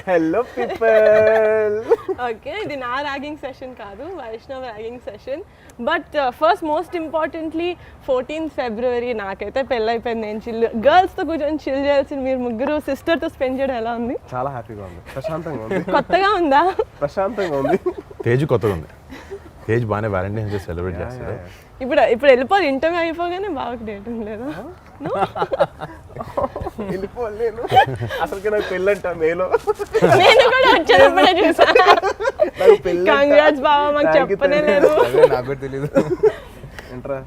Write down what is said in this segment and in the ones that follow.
Hello people. Okay, ఇది నా ragging session కాదు, Vaishnav ragging session. But first most importantly 14th February నాకైతే పెళ్ళైపోయింది. నేను చిల్ గర్ల్స్తో కూర్చొని చిల్ చేయాల్సింది మీరు ముగ్గురు సిస్టర్తో స్పెండ్ చేయడం ఎలా ఉంది? చాలా హ్యాపీగా ఉంది, ప్రశాంతంగా ఉంది. కొత్తగా ఉందా? ప్రశాంతంగా ఉంది. తేజ్ కొత్తగా ఉంది. తేజ్ బాగానే వ్యాలంటైన్స్ డే సెలబ్రేట్ చేస్తాడు. ఇప్పుడు వెళ్ళిపోవాలి, ఇంటర్వ్యూ అయిపోగానే బాగా డేట్ ఉండలేదా? వెళ్ళిపోలేను అసలుకి. నాకు పెళ్ళంట మేలో. నేను కూడా వచ్చేటప్పుడే చూసాను. కంగ్రాట్స్ బావా, మాకు చెప్పనే లేదు. నాకు కూడా తెలీదు. ఏంట్రా?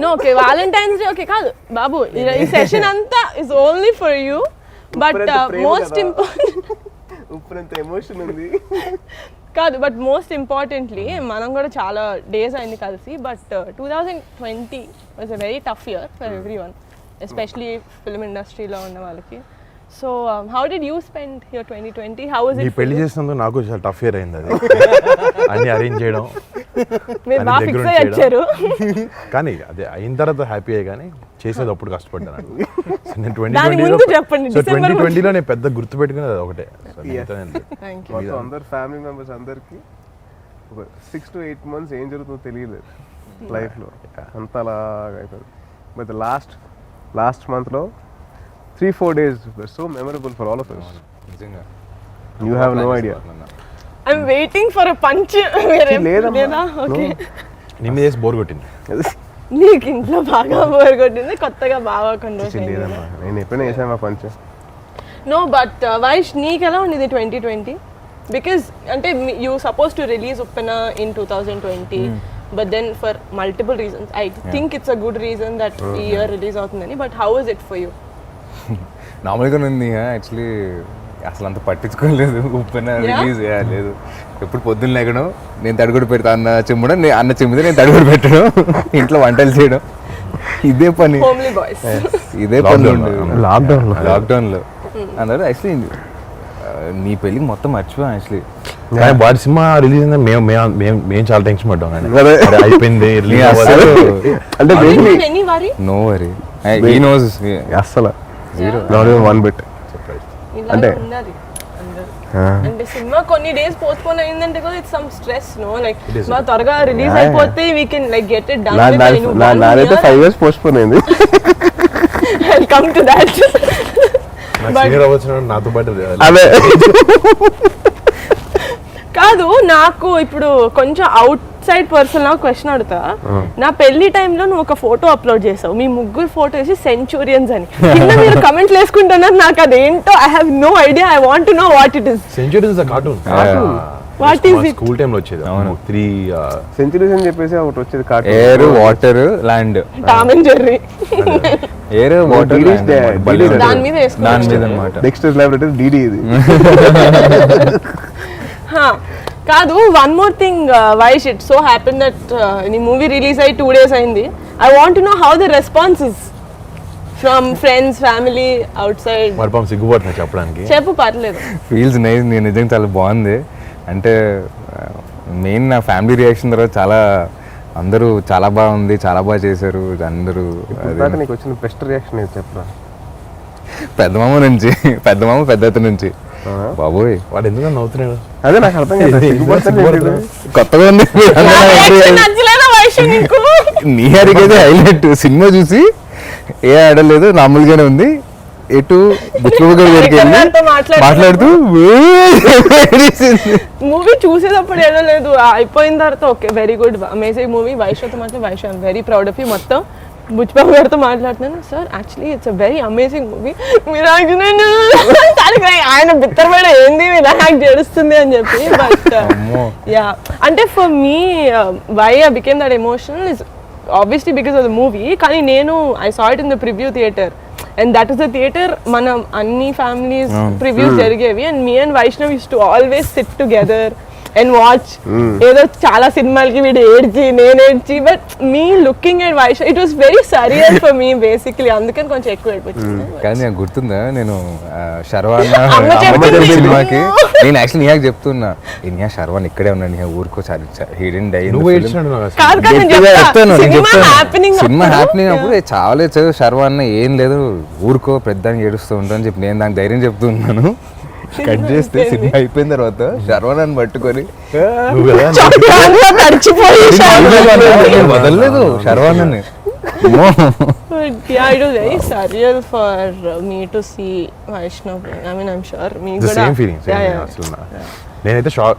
No, okay Valentine's Day okay కాదు బాబు, ఈ సెషన్ అంతా is only for you. But most important ఉప్పునంత ఎమోషన్ ఉంది కాదు, బట్ మోస్ట్ ఇంపార్టెంట్లీ మనం కూడా చాలా డేస్ అయింది కలిసి. But 2020 was a very tough year for every one, especially film ఇండస్ట్రీలో ఉన్న వాళ్ళకి. So how did you spend your 2020? How was నీ ఇట్? పెళ్లి చేసినందుకు నాకు చాలా టఫ్ ఇయర్ అయింది. అది అన్ని అరేంజ్ చేయడం, మీరు అన్ని బాగా దగ్గర ఫిక్స్ ఉండి అయ్యి వచ్చారు. కానీ అదే అయిన తర్వాత హ్యాపీ అయ్యి, కానీ చేసేది అప్పుడు కష్టపడ్డాను. నేను దాని ముందు చెప్పండి, December 2020లో నేను పెద్ద గుర్తు పెట్టుకునేది అది ఒకటే. Thank you. మొత్తం అందరు ఫ్యామిలీ మెంబర్స్ అందరికి ఒక 6 to 8 months ఏం జరుగుతుందో తెలియలేదు లైఫ్లో, అంత అలాగా అయిపోయింది. బట్ లాస్ట్ మంత్లో 3-4 days were so memorable for all of us. నిజంగా You have no idea. I'm waiting for a punch. లేదా? ఓకే, నిన్న చేసి బోర్ కొట్టింది. నీకు ఇంట్లో బాగా బోర్ కొట్టింది, కొత్తగా బాగా కొన్ని రోజులు లేదమ్మా, నేను ఎప్పుడైనా చేసాను మా పంచ. నో, బట్ వైష్ నీకు ఎలా ఉండేది 2020? బికాస్ అంటే you suppose to release Uppena in 2020, but then for multiple reasons I think it's a good reason that ఈ ఇయర్ రిలీజ్ అవుతుందని. But how is it for you? నార్మల్గానే ఉంది యాక్చువల్లీ. అసలు అంత పట్టించుకోలేదు. ఉప్పెన రిలీజ్ లేదు. ఎప్పుడు పొద్దున్న లేకడం, నేను తడిగుడు పెడతా అన్న చిమ్మడం, అన్న చిమ్మితే నేను తడిగుడు పెట్టడం, ఇంట్లో వంటలు చేయడం, ఇదే పని. Homely boys. ఇదే పని లాక్డౌన్లో అందరూ యాక్చువల్లీ నీ పెళ్ళికి మొత్తం మర్చిపోయాం యాక్చువల్లీ. కానీ వాడి సినిమా రిలీజ్ అయింది మేము చాలా టెన్షన్ పడ్డాం. కానీ అయిపోయింది అంటే any worry? No worry, he knows అస్సలు zero, not even one bit. అంటే అంటే సినిమా కొన్ని డేస్ పోస్ట్పోన్ అయిందంటే కూడా it's some stress, no? Like మా త్వరగా రిలీజ్ అయిపోతే we can like get it done. నాదైతే 5 years పోస్ట్పోన్ అయింది. I'll come to that. నాతో పాటు అదే కాదు, నాకు ఇప్పుడు కొంచెం అవుట్ సైడ్ పర్సన్ నాకు క్వశ్చన్ అడుగుతా. నా పెళ్లి టైంలో నువ్వు ఒక ఫోటో అప్లోడ్ చేసావు, మీ ముగ్గురు ఫోటో వేసి సెంచురియన్స్ అని. కింద మీరు కమెంట్లు వేసుకుంటున్నారు, నాకు అదేంటో I have no idea. I want to know what it is. Centuries cartoon what is it? School టైంలో వచ్చేది. 3 సెంచురీస్ అని చెప్పేసి ఒకటి వచ్చేది cartoon. Air, water, land. Tom and Jerry. Air, water, దాని మీద దాని మీద అన్నమాట. డెక్స్టర్స్ ల్యాబొరేటరీ DD ఇది. కాదు, one more thing Vaish, it so happen that నీ మూవీ రిలీజ్ అయ్యి 2 days అయింది. I want to know how the responses from friends, family, out side. మరి పాపం సిగ్గుపడుతున్నా చెప్పడానికి. చెప్పు, పర్లేదు. Feels nice. నేను నిజంగా చాలా బాగుంది. అంటే మెయిన్ నా ఫ్యామిలీ రియాక్షన్ తర్వాత చాలా అందరూ చాలా బాగుంది, చాలా బాగా చేశారు అందరూ. నీకు వచ్చిన బెస్ట్ రియాక్షన్ ఏది చెప్పరా? పెద్దమామ నుంచి, పెద్దమామ పెద్దత నుంచి. బాబోయ్, వాడు ఎందుకు నవ్వుతున్నాడు? అదే నాకు అర్థం కాదు. కొత్తగా ఉంది. నీ అడిగేది హైలైట్. సినిమా చూసి ఏ ఆడలేదు, నార్మల్గానే ఉంది. ఎటు బుచ్చుబాబు గారి దగ్గరికి వెళ్ళి మాట్లాడుతూ మూవీ చూసేటప్పుడు ఏడలేదు, అయిపోయిన తర్వాత okay very good amazing movie. వైష్ణవ్తో మాట్లాడి Vaishnav I'm very proud of you. మొత్తం బుచ్చిబాబు గారితో మాట్లాడుతున్నాను, sir actually it's a very amazing movie. మీరు ఆయన బిత్తరపడ ఏంది ఇలా హ్యాక్ చేస్తుంది అని చెప్పి. బట్ యా, అంటే for me why I became that emotional is obviously because of the movie. కానీ నేను I saw it in the preview theatre, and that is the theatre మనం అన్ని ఫ్యామిలీస్ ప్రివ్యూస్ జరిగేవి. And me and Vaishnav use to always sit together and watch ఏదో చాలా సినిమాలకి వీడు ఏడ్చి నేను ఏడ్చి but me looking at Vaish it was very surreal for me basically అందుకని కొంచెం ఎక్కువ ఏడిపించింది. కానీ నాకు గుర్తుందా నేను శర్వాన్ అమ్మ చెప్పింది. సినిమాకి నేను యాక్చువల్లీ నిహాకి చెప్తున్నా నిహా శర్వాన్ ఇక్కడే ఉన్నాడు నిహా ఊరుకో హిడెన్ డై నువ్వు ఏడ్చినాడు నాకు అసలు. కాదు కాదు నేను చెప్తాను సినిమా హ్యాపెనింగ్ సినిమా హ్యాపీనింగ్ అప్పుడు చావలేదు శర్వాన్ ఏం లేదు ఊరుకో పెద్దానికి ఏడుస్తూ ఉంటా అని చెప్పి నేను దానికి ధైర్యం చెప్తున్నాను. కట్ చేస్తే సినిమా అయిపోయిన తర్వాత శర్వాన్ పట్టుకొని నువ్వు కదా తడిచిపోయి నేను వదలలేదు శర్వాన్ అని yeah it was very surreal for me to see Vaishnav playing. I mean I'm sure me the kuda same feeling అసలు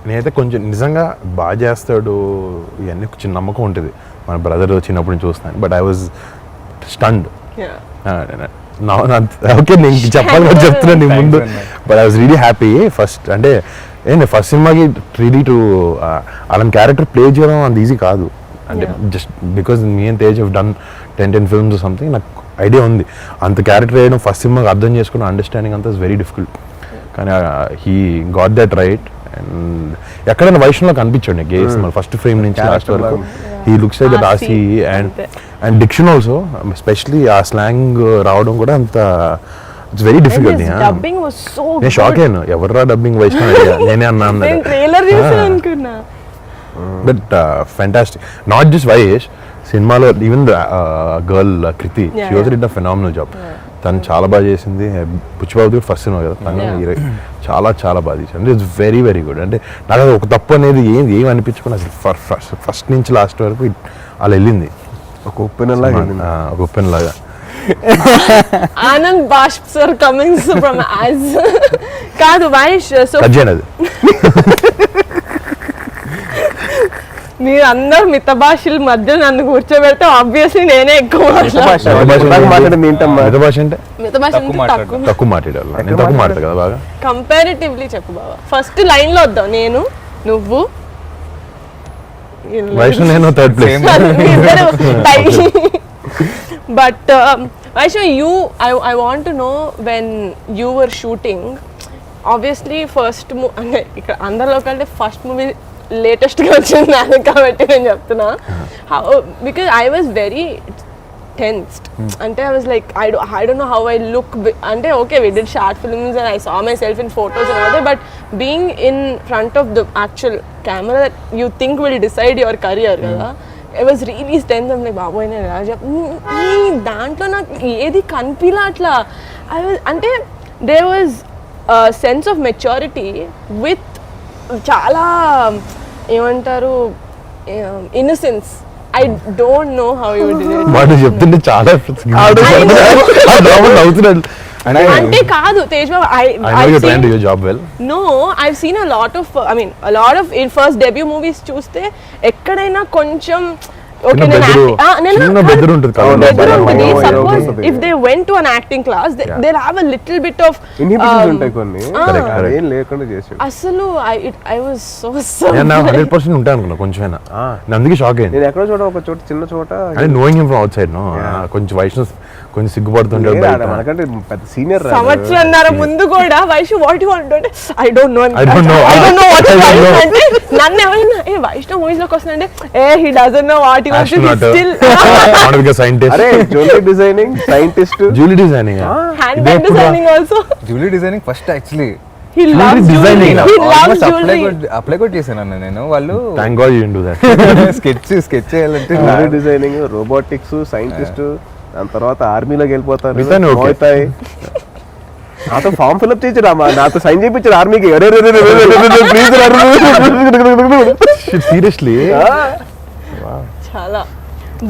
నేనైతే కొంచెం నిజంగా బాగా చేస్తాడు ఇవన్నీ చిన్న నమ్మకం ఉంటుంది మన బ్రదర్ చిన్నప్పుడు నుంచి చూస్తాను but I was stunned okay నేను చెప్పాలి చెప్తున్నాను నీ ముందు but I was really happy first అంటే ఏంటి ఫస్ట్ సినిమాకి రియలీ టు అలాంటి క్యారెక్టర్ ప్లే చేయడం అంత ఈజీ కాదు అంటే just because me and Tej have done 10 films something నాకు ఐడియా ఉంది అంత క్యారెక్టర్ వేయడం ఫస్ట్ సినిమాకి అర్థం చేసుకున్న అండర్స్టాండింగ్ అంతా ఇస్ వెరీ డిఫికల్ట్ కానీ he got that right and ఎక్కడైనా వైష్ణవ్లో కనిపించాడు నాకు ఏ సినిమా ఫస్ట్ ఫ్రేమ్ నుంచి లాస్ట్ వరకు హీ లుక్స్ లైక్ దట్ ఆసి అండ్ డిక్షన్ ఆల్సో ఎస్పెషలీ ఆ స్లాంగ్ రావడం కూడా అంత it's very difficult dubbing was so నేను షాక్ అయ్యాను ఎవర్రా డబ్బింగ్ వైష్ణవ్ నేనే అన్నా నేను ట్రైలర్ చూసి అనుకున్నా but fantastic not just Vaish సినిమాలో even girl Kriti she was did a phenomenal job తను చాలా బాగా చేసింది బుచ్చిబాబు ఫస్ట్ సినిమా కదా తను చాలా చాలా బాగా చేసింది ఇట్స్ వెరీ వెరీ గుడ్ అంటే నాకు ఒక తప్పు అనేది ఏం అనిపించుకుని అసలు ఫస్ట్ నుంచి లాస్ట్ వరకు అలా వెళ్ళింది ఒక ఉప్పెన లాగా ఒక ఉప్పెన లాగా ఆనంద్ బాష్ప్ సార్ కమింగ్స్ ఫ్రమ్ యాజ్ కాదు వైష్ సో కట్ చేయండి అది మీరు అందరు మిత భాషల మధ్య నన్ను కూర్చోబెడితే ఆబ్వియస్లీ నేనే ఎక్కువ మాట్లాడింది ఏంటమ్మా మిగతా భాష అంటే మిత భాష తక్కువ తక్కువ మాట్లాడాలి నేను తక్కువ మాట్లాడతా కదా బాగా కంపారిటివ్లీ చెప్పు బాబా ఫస్ట్ లైన్ లో వద్దాం నేను నువ్వు వైష్ణవ్ నేను third place but Vaishnav, I want to know when you were shooting, obviously first అంటే ఇక్కడ అందరిలో కంటే ఫస్ట్ మూవీ లేటెస్ట్గా వచ్చింది నాకు కాబట్టి నేను చెప్తున్నా because I was very tensed అంటే I was like I don't know how I look అంటే okay we did short films and I saw myself in photos and all that but being in front of the actual camera that you think will decide your career కదా I was really tense. I'm like బాబోయ్ నేను ఎలా ఈ దాంట్లో నాకు ఏది కనిపిలా అట్లా అంటే there was a sense of maturity with చాలా ఏమంటారు innocence. I don't know how you did it. వాడు చెప్తుంటే చాలా అవుతున్నాడు అంటే కాదు Tej Babu job well No, I've seen a lot of in first debut movies చూస్తే ఎక్కడైనా కొంచెం okay బెదర్ ఉంటుంది suppose if they went to an acting class they'll have a little bit of inhibitions ఉంటాయి కొన్ని ఏం లేకుండా చేసాడు అసలు I was so నేను 100% ఉంటాను అనుకున్నా కొంచెమైనా నేను అందుకే షాక్ అయ్యింది నేను ఎక్కడో చోట ఒక చోట చిన్న చోట అంటే knowing him from outside no కొంచెం వైష్ణవ్ కొంచెం సిగ్గుపడుతుండే మనకంటే పెద్ద సీనియర్ సంవత్సరంన్నర ముందు కూడా వైష్ణవ్ వాట్ యు వాంట్ అంటే I don't know what అంటే నన్ను ఎవరైనా ఏ వైష్ణవ్ మూవీస్ లోకి వస్తుందంటే he doesn't know what he wants to still scientist అరే jewellery designing scientist jewellery designing handbag designing also jewellery designing first actually he loves jewelry he loves jewelry apply కూడా చేశాను నేను వాళ్ళు thank God you do that sketch చేయాలంటే jewellery designing robotics scientist దాని తర్వాత ఆర్మీలోకి వెళ్ళిపోతారు మిగతాన్ని okay. అవుతాయి నాతో ఫామ్ ఫిల్అప్ చేయించారు నాతో సైన్ చేయించారు ఆర్మీకి సీరియస్లీ చాలా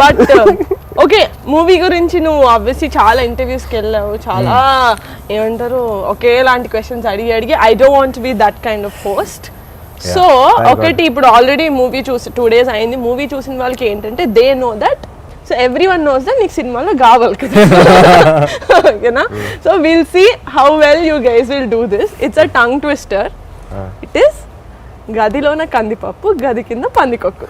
బట్ ఓకే మూవీ గురించి నువ్వు ఆబ్వియస్లీ చాలా ఇంటర్వ్యూస్కి వెళ్ళావు చాలా ఏమంటారు ఒకేలాంటి క్వశ్చన్స్ అడిగి I don't want be that kind of host so ఒకటి ఇప్పుడు ఆల్రెడీ మూవీ చూసి 2 days అయింది మూవీ చూసిన వాళ్ళకి ఏంటంటే they know that so everyone knows that నీకు సినిమాలో కావాలి కదా ఓకేనా so will see how well you guys will do this it's a tongue twister it is గదిలోన కందిపప్పు గది కింద పందికొక్కు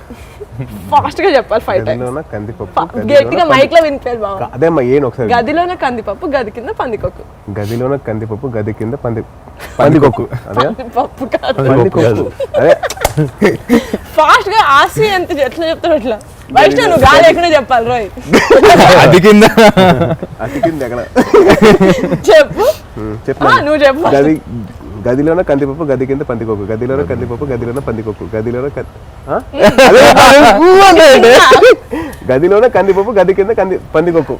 ఫాస్ట్ గా చెప్పాలి 5 times కందిపప్పు గట్టిగా మైక్ లో వినిపించాలి బాబు అదేమ్మా ఏం ఒకసారి గదిలోన కందిపప్పు గది కింద పందికొక్కు గదిలోన కందిపప్పు గది కింద పందికొక్కు అదే పప్పు కాదు పందికొక్కు అదే ఫాస్ట్ గా ఆసి ఎంత ఎట్లా చెప్తావు అట్లా వైష్ణవ్ నువ్వు గాలి ఎక్కడే చెప్పాలి రోయ్ అది కింద అతికింది ఎక్కడ చెప్పు చెప్పు నువ్వు చెప్పు గది గదిలోన కందిపప్పు గది కింద పందికొక్కు గదిలోన కందిపప్పు గదిలోన పందికొక్కు గదిలోన గదిలోన కందిపప్పు గది కింద పందికొక్కు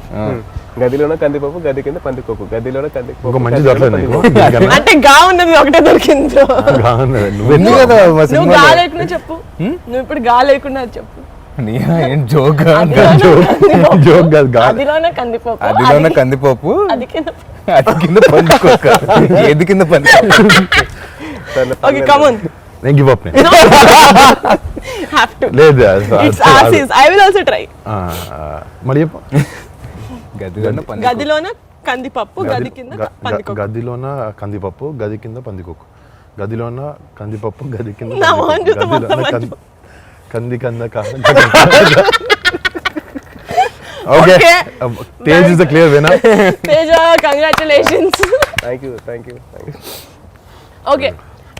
గదిలోన కందిపప్పు గది కింద పందికొక్కు గదిలోన ఒక కందిపప్పు మంచి దొరకలేదు నీకు అంటే గా ఉన్నది ఒకటే దొరికింది bro. నువ్వు ఎందుకు కదా మా నువ్వు సినిమాలో? గా లేకుండా చెప్పు నువ్వు ఇప్పుడు గా లేకుండా అది చెప్పు ఏం జోక్ జోక్ కాదు గాలి అదిలోనే కందిపప్పు అదిలోన కందిపప్పు అది కింద అది కింద పందికొక్క ఏది కింద పందికొక్క ఓకే కమ్ ఆన్ నేను గివ్ అప్ నేను హావ్ టు లేదు ఇట్స్ ఆసిస్ ఐ విల్ ఆల్సో ట్రై మరి చెప్పు గదిలోన పంది గదిలోన కందిపప్పు గది కింద పందికొక్కు గదిలోన కందిపప్పు గది కింద పందికొక్కు గదిలోన కందిపప్పు గది కింద నా మొహం చూస్తే గదిలోన మొత్తం కంది కంద okay Okay. Tej is the clear winner Teja congratulations thank you thank you thank you okay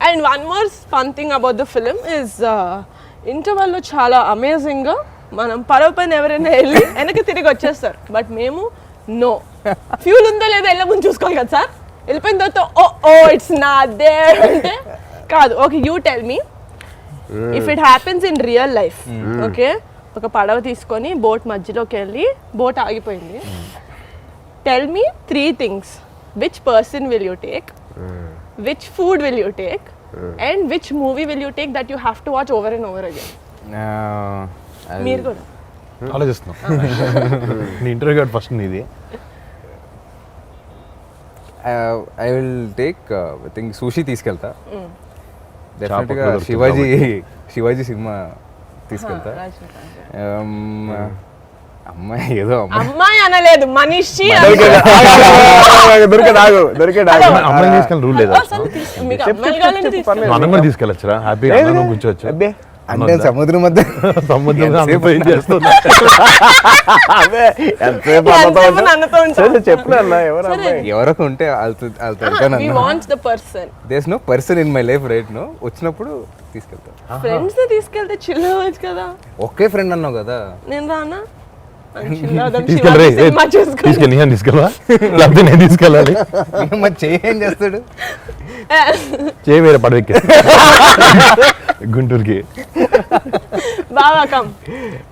and one more fun thing about the film is ఇంటర్వెల్లో చాలా అమేజింగ్గా మనం పడవ పైన ఎవరైనా వెళ్ళి వెనక్కి తిరిగి వచ్చేస్తారు బట్ మేము నో ఫ్యూల్ ఉందో లేదో వెళ్ళే ముందు చూసుకోవాలి కదా సార్ వెళ్ళిపోయిన తర్వాత ఓ ఇట్స్ నాట్ దేర్ అంటే కాదు okay you tell me if it happens in real life okay ఒక పడవ తీసుకొని బోట్ మధ్యలోకి వెళ్ళి బోట్ ఆగిపోయింది tell me 3 things which person will you take which food will you take and which movie will you take that you have to watch over and over again మీరు కూడా ఆలోచిస్తున్నాం నీ ఇంటర్వ్యూ కార్డ్ ఫస్ట్ నీది I will take I think sushi తీసుకెళ్తా డెఫినెట్గా దొరుకుతుందా? Shivaji cinema తీసుకెళ్తా అమ్మాయి ఏదో అమ్మాయి అమ్మాయి అనలేదు మనిషి దొరికే అమ్మాయిని తీసుకెళ్ళి రూల్ లేదా మీకు అమ్మాయిలు కావాలంటే తీసుకోండి. మనం కూడా తీసుకెళ్ళొచ్చురా హ్యాపీగా అందరం కూర్చోవచ్చు అబ్బే అంటే సముద్రం మధ్య సముద్రం ఎంతసేపు ఏం చేస్తున్నా అబ్బే ఎంతసేపు ఎంతసేపు నన్నుతో ఉంటావు? చెప్పిన అన్న ఎవరు అమ్మాయి ఎవరికి ఉంటే వాళ్ళతో We want the person. There's no person in my life right now వచ్చినప్పుడు తీసుకెళ్తా ఫ్రెండ్స్ ని తీసుకెళ్తే చిల్ అవ్వచ్చు కదా ఒకే ఫ్రెండ్ అన్నావు కదా నేను రానా chill అవుదాం, తీసుకెళ్ళరే శివాజీ సినిమా చూసుకొని. తీసుకెళ్ళి నేను తీసుకెళ్ళా లేకపోతే నేను తీసుకెళ్ళాలి మరి చేయి ఏం చేస్తాడు చేయి వేరే పడవెక్కి గుంటూరుకి బాగా కమ్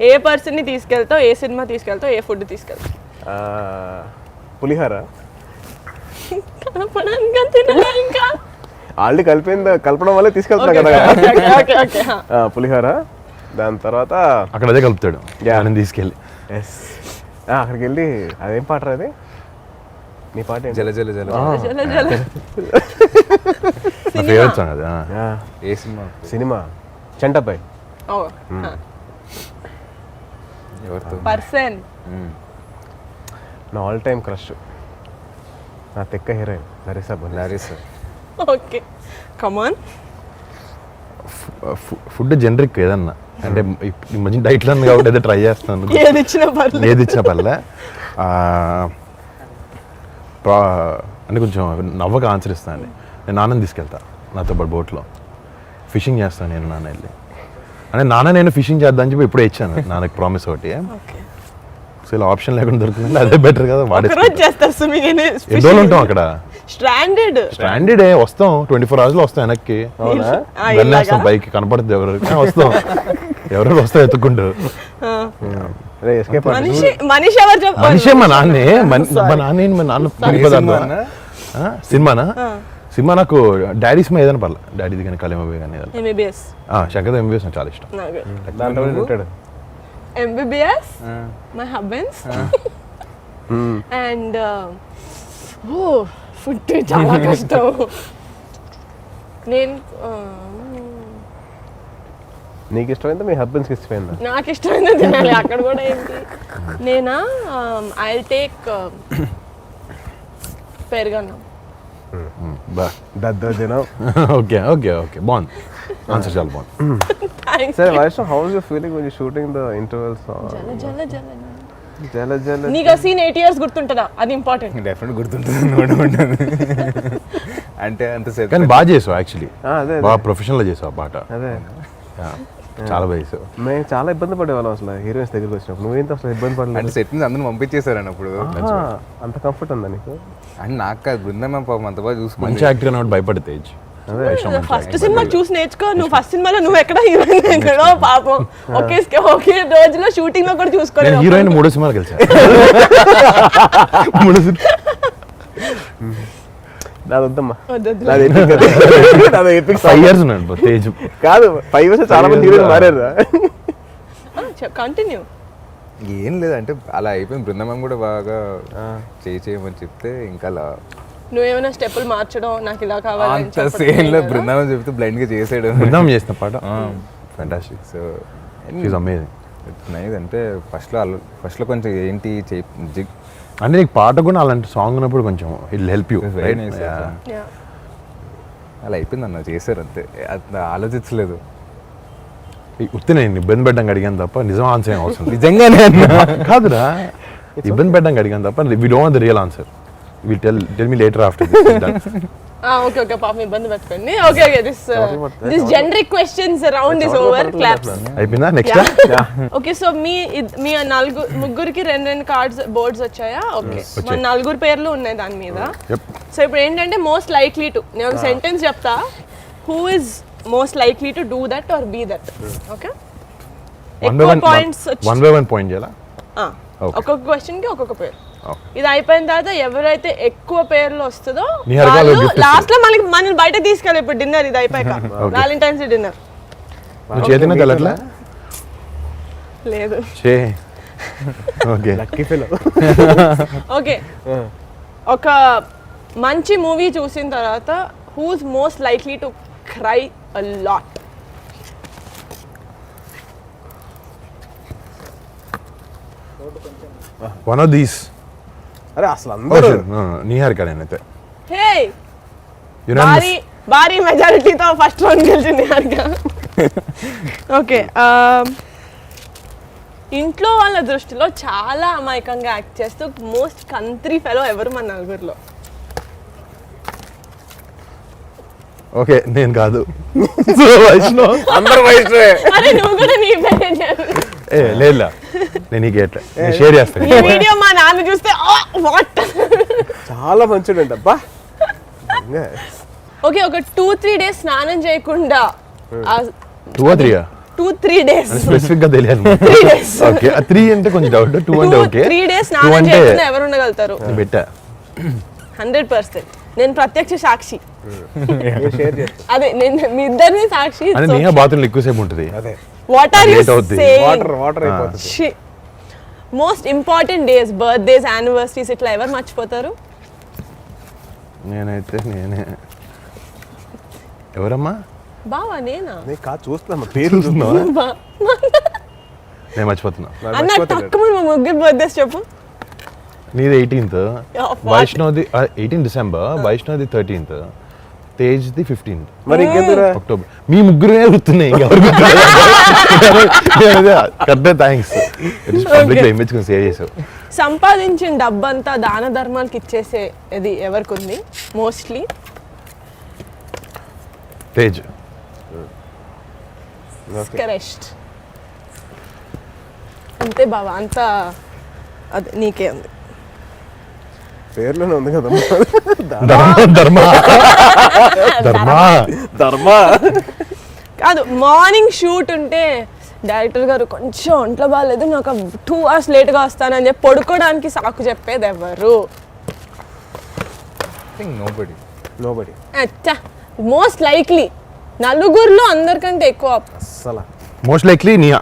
ఏ పర్సన్ ని తీసుకెళ్తావు ఏ సినిమా తీసుకెళ్తావు ఏ ఫుడ్ తీసుకెళ్తావు పులిహార కలపడానికి అంతేనా ఇంకా ఆల్రెడీ కలపడం వల్లే తీసుకెళ్తున్నా కదా ఓకే ఓకే పులిహార దాని తర్వాత అక్కడ అదే కలుపుతాడు Yeah. నేను తీసుకెళ్ళి ఎస్ అక్కడికి వెళ్ళి అదేం పాట అది నీ పాట ఏంటి? జల జల జల జల జల నా ఫేవరెట్ సాంగ్ అది ఆ, ఏ సినిమా సినిమా చంటపై ఓ ఎవరితో పర్సన్ నా ఆల్ టైమ్ క్రష్ నా తెక్క హీరోయిన్ లరిసా బోని లారీస్ okay come on food generic ఏదన్నా అంటే ఈ మధ్య డైట్లో ఉంది కాబట్టి ఏదో ట్రై చేస్తాను ఏది ఇచ్చినా పర్లేదు ఏది ఇచ్చిన పర్లే అంటే కొంచెం నవ్వక ఆన్సర్ ఇస్తాను నేను నాన్నని తీసుకెళ్తా నాతో పాటు బోట్లో ఫిషింగ్ చేస్తాను నేను నాన్న వెళ్ళి అంటే నాన్న నేను ఫిషింగ్ చేద్దాం అని చెప్పి ఇప్పుడే ఇచ్చాను నాన్నకి ప్రామిస్ ఒకటి ఓకే సో ఇలా ఆప్షన్ లేకుండా దొరుకుతుంది అదే బెటర్ కదా ఒకరోజు వాడేసుకుంటా. చేస్తారు స్విమ్మింగ్ ఎన్ని రోజులు ఉంటాం అక్కడ స్ట్రాండెడ్ స్టాండర్డ్ వస్తాం 24 hours లో వస్తాం వెనక్కి వెళ్ళేస్తాం పైకి కనపడుతుంది ఎవరికి వస్తాం ఎవరెవరు వస్తాం ఎత్తుకుంటూ అదే ఎస్కేప్ మనిషి మనిషి ఎవరు చెప్పారు మనిషే మా నాన్నే మా నాన్న ఏంటి మా నాన్న పని పదార్థం సినిమానా సినిమా నాకు డాడీ సినిమా ఏదైనా పర్లే డాడీది కానీ కళేమోబే కానీ ఏదైనా ఎంబీబీఎస్ శంకర్ ఎంబీఎస్ నాకు చాలా ఇష్టం దాంట్లో ఉంటాడు MBBS my husband's and oh food చాలా కష్టం నేను నీకు ఇష్టమైందా మీ హస్బెండ్స్కి ఇష్టమైందా నాకు ఇష్టమైనది తినాలి అక్కడ కూడా ఏంటి నేనా ఐ టేక్ పెరుగన్నం బా దద్దోజనం ఓకే ఓకే ఓకే బాగుంది ఆన్సర్ చాలా బాగుంది థ్యాంక్స్ సరే Vaishnav how is you feeling when you shooting the intervals జల జల జల జల జల నీకు ఆ సీన్ 8 years గుర్తుంటుందా అది ఇంపార్టెంట్ డెఫినెట్ గుర్తుంటుంది నోట్ ఉంటుంది అంటే అంతసేపు కానీ బాగా చేసావు యాక్చువల్లీ అదే బాగా ప్రొఫెషనల్గా చేసావు ఆ పాట అదే చాలా వయసు. మేము చాలా ఇబ్బంది పడేవాళ్ళం అసలు హీరోయిన్స్ దగ్గరికి వచ్చినప్పుడు. నువ్వేంత అసలు ఇబ్బంది అంటే పడలేదు? సెట్ నుంచి అందరిని పంపించేశారని అప్పుడు. అంత కంఫర్ట్ ఉందా నీకు? అండ్ నాకు కాదు, బృందం పాపం అంత బాగా చూసుకుంది. మంచి యాక్టర్ అన్నట్టు భయపడి తేజ్. ఫస్ట్ సినిమా చూసి నేర్చుకో. నువ్వు ఫస్ట్ సినిమాలో నువ్వు ఎక్కడ హీరోయిన్ ఎక్కడో పాపం ఒకే రోజులో షూటింగ్ లో కూడా నేను చూసుకోలేదు. హీరోయిన్ 3 సినిమాలు కలిసా. 3 సినిమా నాదొద్దమ్మా. వద్దొద్దు. నాది epic కదా. నాది epic 5 years ఉన్నాడు తేజ్. కాదు 5 years చాలా మంది హీరోయిన్ మారారు. కంటిన్యూ. ఏం లేదంటే అలా అయిపోయింది. బృందం కూడా బాగా చేయమని చెప్తే ఇంకా అలా నువ్వేమైనా స్టెప్పులు మార్చడం నాకు ఇలా కావాలి అంత సేమ్ లో బృందావనం చెప్తే బ్లైండ్ గా చేసాడు. బృందావనం చేసిన పాట fantastic. So she amazing. Nice. అంటే ఫస్ట్ లో కొంచెం ఏంటి అంటే నీకు పాట కూడా అలాంటి సాంగ్ ఉన్నప్పుడు కొంచెం it help you. Very nice. అలా అయిపోయింది అన్న, చేశారు అంతే, అది ఆలోచించలేదు. ఉత్తి నేను ఇబ్బంది పెట్టడానికి అడిగాను తప్ప నిజం ఆన్సర్ ఏం అవసరం లేదు. నిజంగానే కాదురా, ఇబ్బంది పెట్టడానికి అడిగాను తప్ప we don't want the real answer. Will tell me later after this. Okay okay, పాపం ఇబ్బంది పెట్టుకోండి. Okay okay, this generic questions around is over. Claps అయిపోయిందా? Next okay. సో మీ ముగ్గురికి 2 కార్డ్స్ బోర్డ్స్ వచ్చాయా? ఓకే, మన 4 పేర్లు ఉన్నాయి దాని మీద. సో ఇప్పుడు ఏంటంటే మోస్ట్ లైక్లీ టు, నేను ఒక సెంటెన్స్ చెప్తా, who is most likely to do that or be that. Okay, ఎక్కువ points one by one point చేయాలా? ఒక్కొక్క క్వశ్చన్ కి ఒక్కొక్క పేరు. ఇది అయిపోయిన తర్వాత ఎవరైతే ఎక్కువ పేర్లు వస్తుందో లాస్ట్ లో మనల్ని బయట తీసుకెళ్ళి. ఇప్పుడు డిన్నర్ ఇది అయిపోయాక వ్యాలంటైన్స్ డిన్నర్. చేతిన తెల్లట్లా లేదు. ఓకే ఓకే, ఒక మంచి మూవీ చూసిన తర్వాత who's most likely to cry a lot? One of these. అరే అసలు అందరూ నిహారిక నేనైతే హే భారీ మెజారిటీతో ఫస్ట్ రౌండ్ గెలిచింది నిహారిక. ఓకే, ఇంట్లో వాళ్ళ దృష్టిలో చాలా అమాయకంగా యాక్ట్ చేస్తూ మోస్ట్ కంట్రీ ఫెలో ఎవరు మన 4లో? ఓకే, నేను కాదు. వైష్ణవ్. అందరూ వైష్ణవే. అరే నువ్వు కూడా నీ పేరే చెప్పు. లేదా నేను నీకు ఎట్లా షేర్ చేస్తాను. ఈ వీడియో మా నాన్న చూస్తే వాట్. చాలా మంచిదండి అబ్బా. ఓకే, ఒక 2-3 డేస్ స్నానం చేయకుండా 2 or 3 2-3 డేస్ స్పెసిఫిక్ గా తెలియాలి. 3 డేస్. ఓకే, 3 అంటే కొంచెం డౌట్, 2 అంటే ఓకే. 3 డేస్ స్నానం చేయకుండా ఎవరు ఉండగలుగుతారు? పెట్టా 100%. నేను ప్రత్యక్ష సాక్షి. షేర్ చేస్తా. అదే నేను మీ ఇద్దరిని సాక్షి. అంటే నేహ బాత్రూంలో ఎక్కువసేపు ఉంటుంది. అదే what are you saying? Water అయిపోతుంది. Most important days, birthdays, anniversaries ఇట్లా ఎవరు మర్చిపోతారు? నేనైతే ఎవరమ్మా? బావా నేనా? నేను కాదు చూస్తున్నా పేరు చూస్తున్నావా? నేను మర్చిపోతున్నా. అన్న తక్కువ మా ముగ్గురు బర్త్డేస్ చెప్పు. నీది 18th, వైష్ణవ్ది 18 December, వైష్ణవ్ది 13th, తేజ్ది 15th. మరి ఇంకెందుకు అక్టోబర్. మీ ముగ్గురే గుర్తున్నాయి, కరెక్టే. థ్యాంక్స్, పబ్లిక్ ఇమేజ్ కొంచెం సేవ్ చేసావు. సంపాదించిన డబ్బంతా దాన ధర్మాలకు ఇచ్చేసే ఇది ఎవరికి ఉంది మోస్ట్లీ? తేజ్. కరెక్ట్. అంతే బావా, అంతా అదే నీకే ఉంది. పేర్లోనే ఉంది కదా. ధర్మా కాదు, మార్నింగ్ షూట్ ఉంటే డైరెక్టర్ గారు కొంచెం ఒంట్లో బాగాలేదు, నాకు 2 hours లేట్గా వస్తానని చెప్పి పడుకోవడానికి సాకు చెప్పేది ఎవరు? నోబడి. అచ్చా, మోస్ట్ లైక్లీ 4లో అందరికంటే ఎక్కువ. అస్సలు most likely Nia.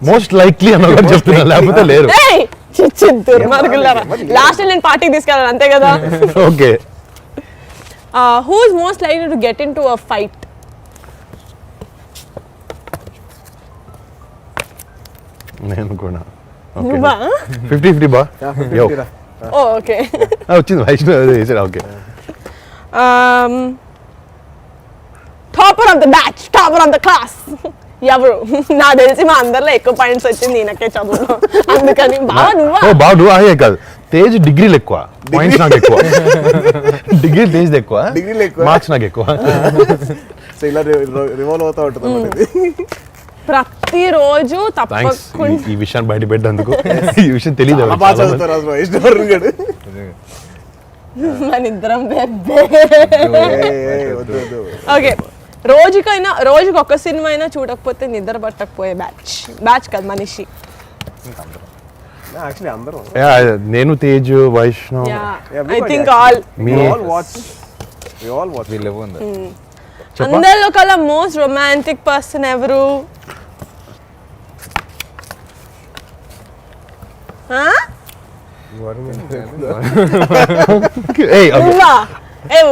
Most likely అన్న చెప్తున్నా, లేకపోతే లేరు. లాస్ట్ నేను పార్టీకి తీసుకెళ్ళాను అంతే కదా. Okay, who is most likely to get into a fight? నేను కూడా. నువ్వా? 50-50 బా. ఓకే, వచ్చింది Vaishnav. Okay, topper of the batch, topper of the class ఎవరు? నాకు తెలిసి మా అందరిలో ఎక్కువ పాయింట్స్ వచ్చింది ఈయనకే చదువులో, అందుకని బాగా నువ్వా? బాగా నువ్వు అదే కాదు, తేజ్ డిగ్రీలు ఎక్కువ, పాయింట్స్ నాకు ఎక్కువ. డిగ్రీ తేజ్ ఎక్కువ, డిగ్రీలు ఎక్కువ, మార్క్స్ నాకు ఎక్కువ. జస్ట్ ఇలా రివాల్వ్ అవుతా ఉంటుంది అన్నమాట ఇది. ప్రతిరోజు థ్యాంక్స్ తప్పకుండా ఈ విషయాన్ని బయట పెట్టేందుకు. ఈ విషయం తెలియదు చాలా బాగా చదువుతారు అసలు వైష్ణవ్ గారు. మన ఇద్దరం వద్దు వద్దు. ఓకే, రోజుకి ఒక సినిమా అయినా చూడకపోతే నిద్ర పట్టకపోయే బ్యాచ్ కాదు మనిషి. యాక్చువల్లీ అందరం నేను Tej Vaishnav I think all me we all watch వీళ్ళు ఉంది అందరిలో కల్లా మోస్ట్ రొమాంటిక్ పర్సన్ ఎవరు?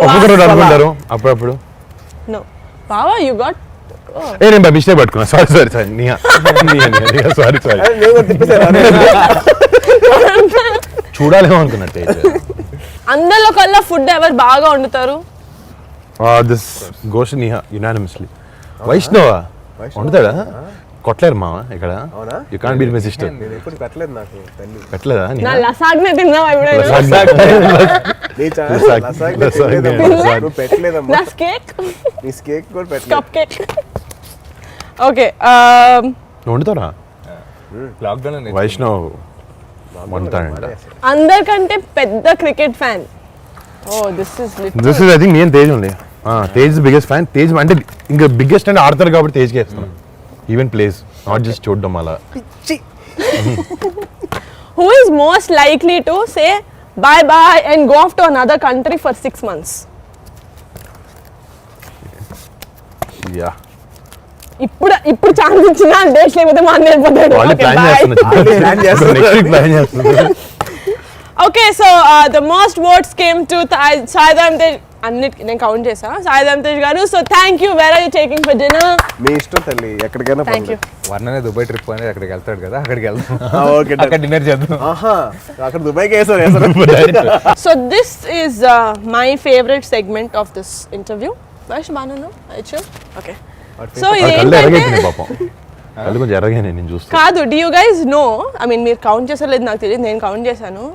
ఒక్కొక్కరు అనుకుంటారు అప్పుడప్పుడు. నో బావా యు గాట్ నేను మిస్టేక్ పట్టుకున్నా. సారీ నియా సారీ నేను కూడా తిప్పేశాను. చూడాలేమో అనుకున్నా తేజ్. అందరిలో కల్లా ఫుడ్ ఎవరు బాగా వండుతారు? This gosh Niha unanimously. Vaishnav వండుతాడా? కొట్టలేరు మామ ఇక్కడ. అవునా? You can't beat my sister. నేను ఎప్పుడు పెట్టలేదు నాకు తల్లి. పెట్టలేదా నా లసాగ్నే తిన్నావా ఎప్పుడైనా? నీ ఛానల్ లసాగ్ నువ్వు పెట్టలేదమ్మా. నా కేక్ నీ కేక్ కూడా పెట్టలేదు. Cup cake. ఓకే వండుతారా? లాక్డౌన్ వైష్ణవ్ వండుతాడంట. అందరికంటే పెద్ద cricket fan. Oh this is this is I think నేను తేజ్ ఉంది. Tej biggest fan. తేజ్ అంటే ఇంకా బిగ్గెస్ట్ అంటే ఆడతారు కాబట్టి తేజ్కి వేస్తాను. ఈవెన్ ప్లేస్ నాట్ జస్ట్ చూడడం అలా. Who is most likely to say bye bye and go off to another country for 6 months? Yeah ఇప్పుడు ఛాన్స్ ఇచ్చినా డేట్ లేకపోతే మా అన్న వెళ్ళిపోతాడు. వాళ్ళు ప్లాన్ చేస్తున్నారు. నెక్స్ట్ వీక్ ప్లాన్ చేస్తున్నారు. Okay so the most votes came to Sai Dharam Tej. అన్నిటికీ నేను కౌంట్ చేసా. Sai Dharam Tej garu, so thank you. Where are you taking for dinner? మీ ఇష్టం తల్లి, ఎక్కడికైనా థ్యాంక్ యూ. వర్ణనే దుబాయ్ ట్రిప్ అనేది అక్కడికి వెళ్తాడు కదా, అక్కడికి వెళ్తాం. ఓకే అక్కడ డిన్నర్ చేద్దాం. ఆహా అక్కడ దుబాయ్కి వేసారు. So this is my favourite segment of this interview. Vaish బాను ఓకే. సో కళ్ళు ఇదేంటంటే ఎరగైపోయినాయి పాపం. కళ్ళు కొంచెం ఎరగైనాయి నేను చూస్తాను. కాదు, do you guys know, I mean మీరు కౌంట్ చేసలేదు నాకు తెలియదు, నేను కౌంట్ చేశాను.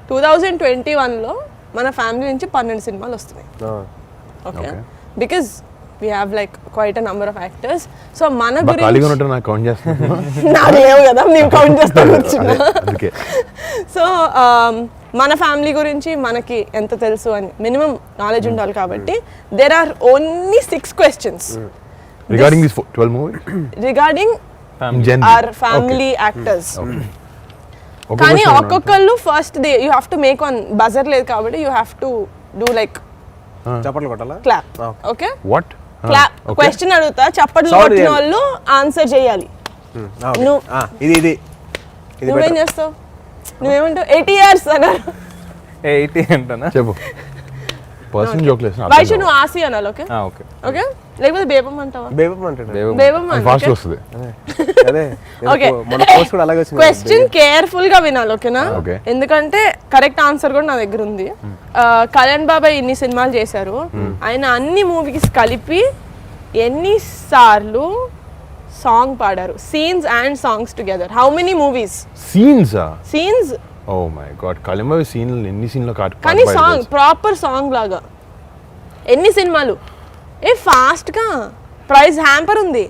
2021లో మన ఫ్యామిలీ నుంచి 12 సినిమాలు వస్తున్నాయి. Okay, because we have like quite a number of actors. So మన ఖాళీగా గురించి ఉన్నట్టు నాకు కౌంట్ చేస్తాను. నాకు లేవు కదా, నేను కౌంట్ చేస్తాను. అందుకే సో మన ఫ్యామిలీ గురించి మనకి ఎంత తెలుసు అని మినిమం నాలెడ్జ్ ఉండాలి కాబట్టి there are only 6 questions regarding this 12 movie regarding our family actors. కానీ ఒక్కొక్కళ్ళు first you have to make one buzzer లేదు కాబట్టి you have to do like చప్పట్లు కొట్టాలా? Clap. Okay, what clap. Question అడుగుతా, చప్పట్లు కొట్టిన వాళ్ళు ఆన్సర్ చేయాలి. నువ్వు ఇది నువ్వేం చేస్తావు? నువ్వేమంటావు? 80 years అన్నారు. 80 అంటానా? చెప్పు. పర్సనల్ జోక్ లేదు. వైషు నువ్వు ఆసి అనాలి. ఓకే ఓకే ఓకే, లేకపోతే బేబం అంటావా? బేబం అంటాడు. బేబం ఫాస్ట్ వస్తుంది. అదే ఓకే, మన పోస్ట్ కూడా అలాగే వచ్చింది. క్వశ్చన్ కేర్ఫుల్ గా వినాలి. ఓకేనా? ఓకే. ఎందుకంటే కరెక్ట్ ఆన్సర్ కూడా నా దగ్గర ఉంది. కళ్యాణ్ బాబాయ్ ఇన్ని సినిమాలు చేశారు, ఆయన అన్ని మూవీస్ కలిపి ఎన్ని సార్లు సాంగ్ పాడారు? Scenes and songs together. How many movies? Scenes. Oh my god, కళింబావి సీన్లు ఎన్ని సీన్లో కానీ సాంగ్ ప్రాపర్ సాంగ్ లాగా ఎన్ని సినిమాలు? ఏ ఫాస్ట్ గా, ప్రైజ్ హ్యాంపర్ ఉంది.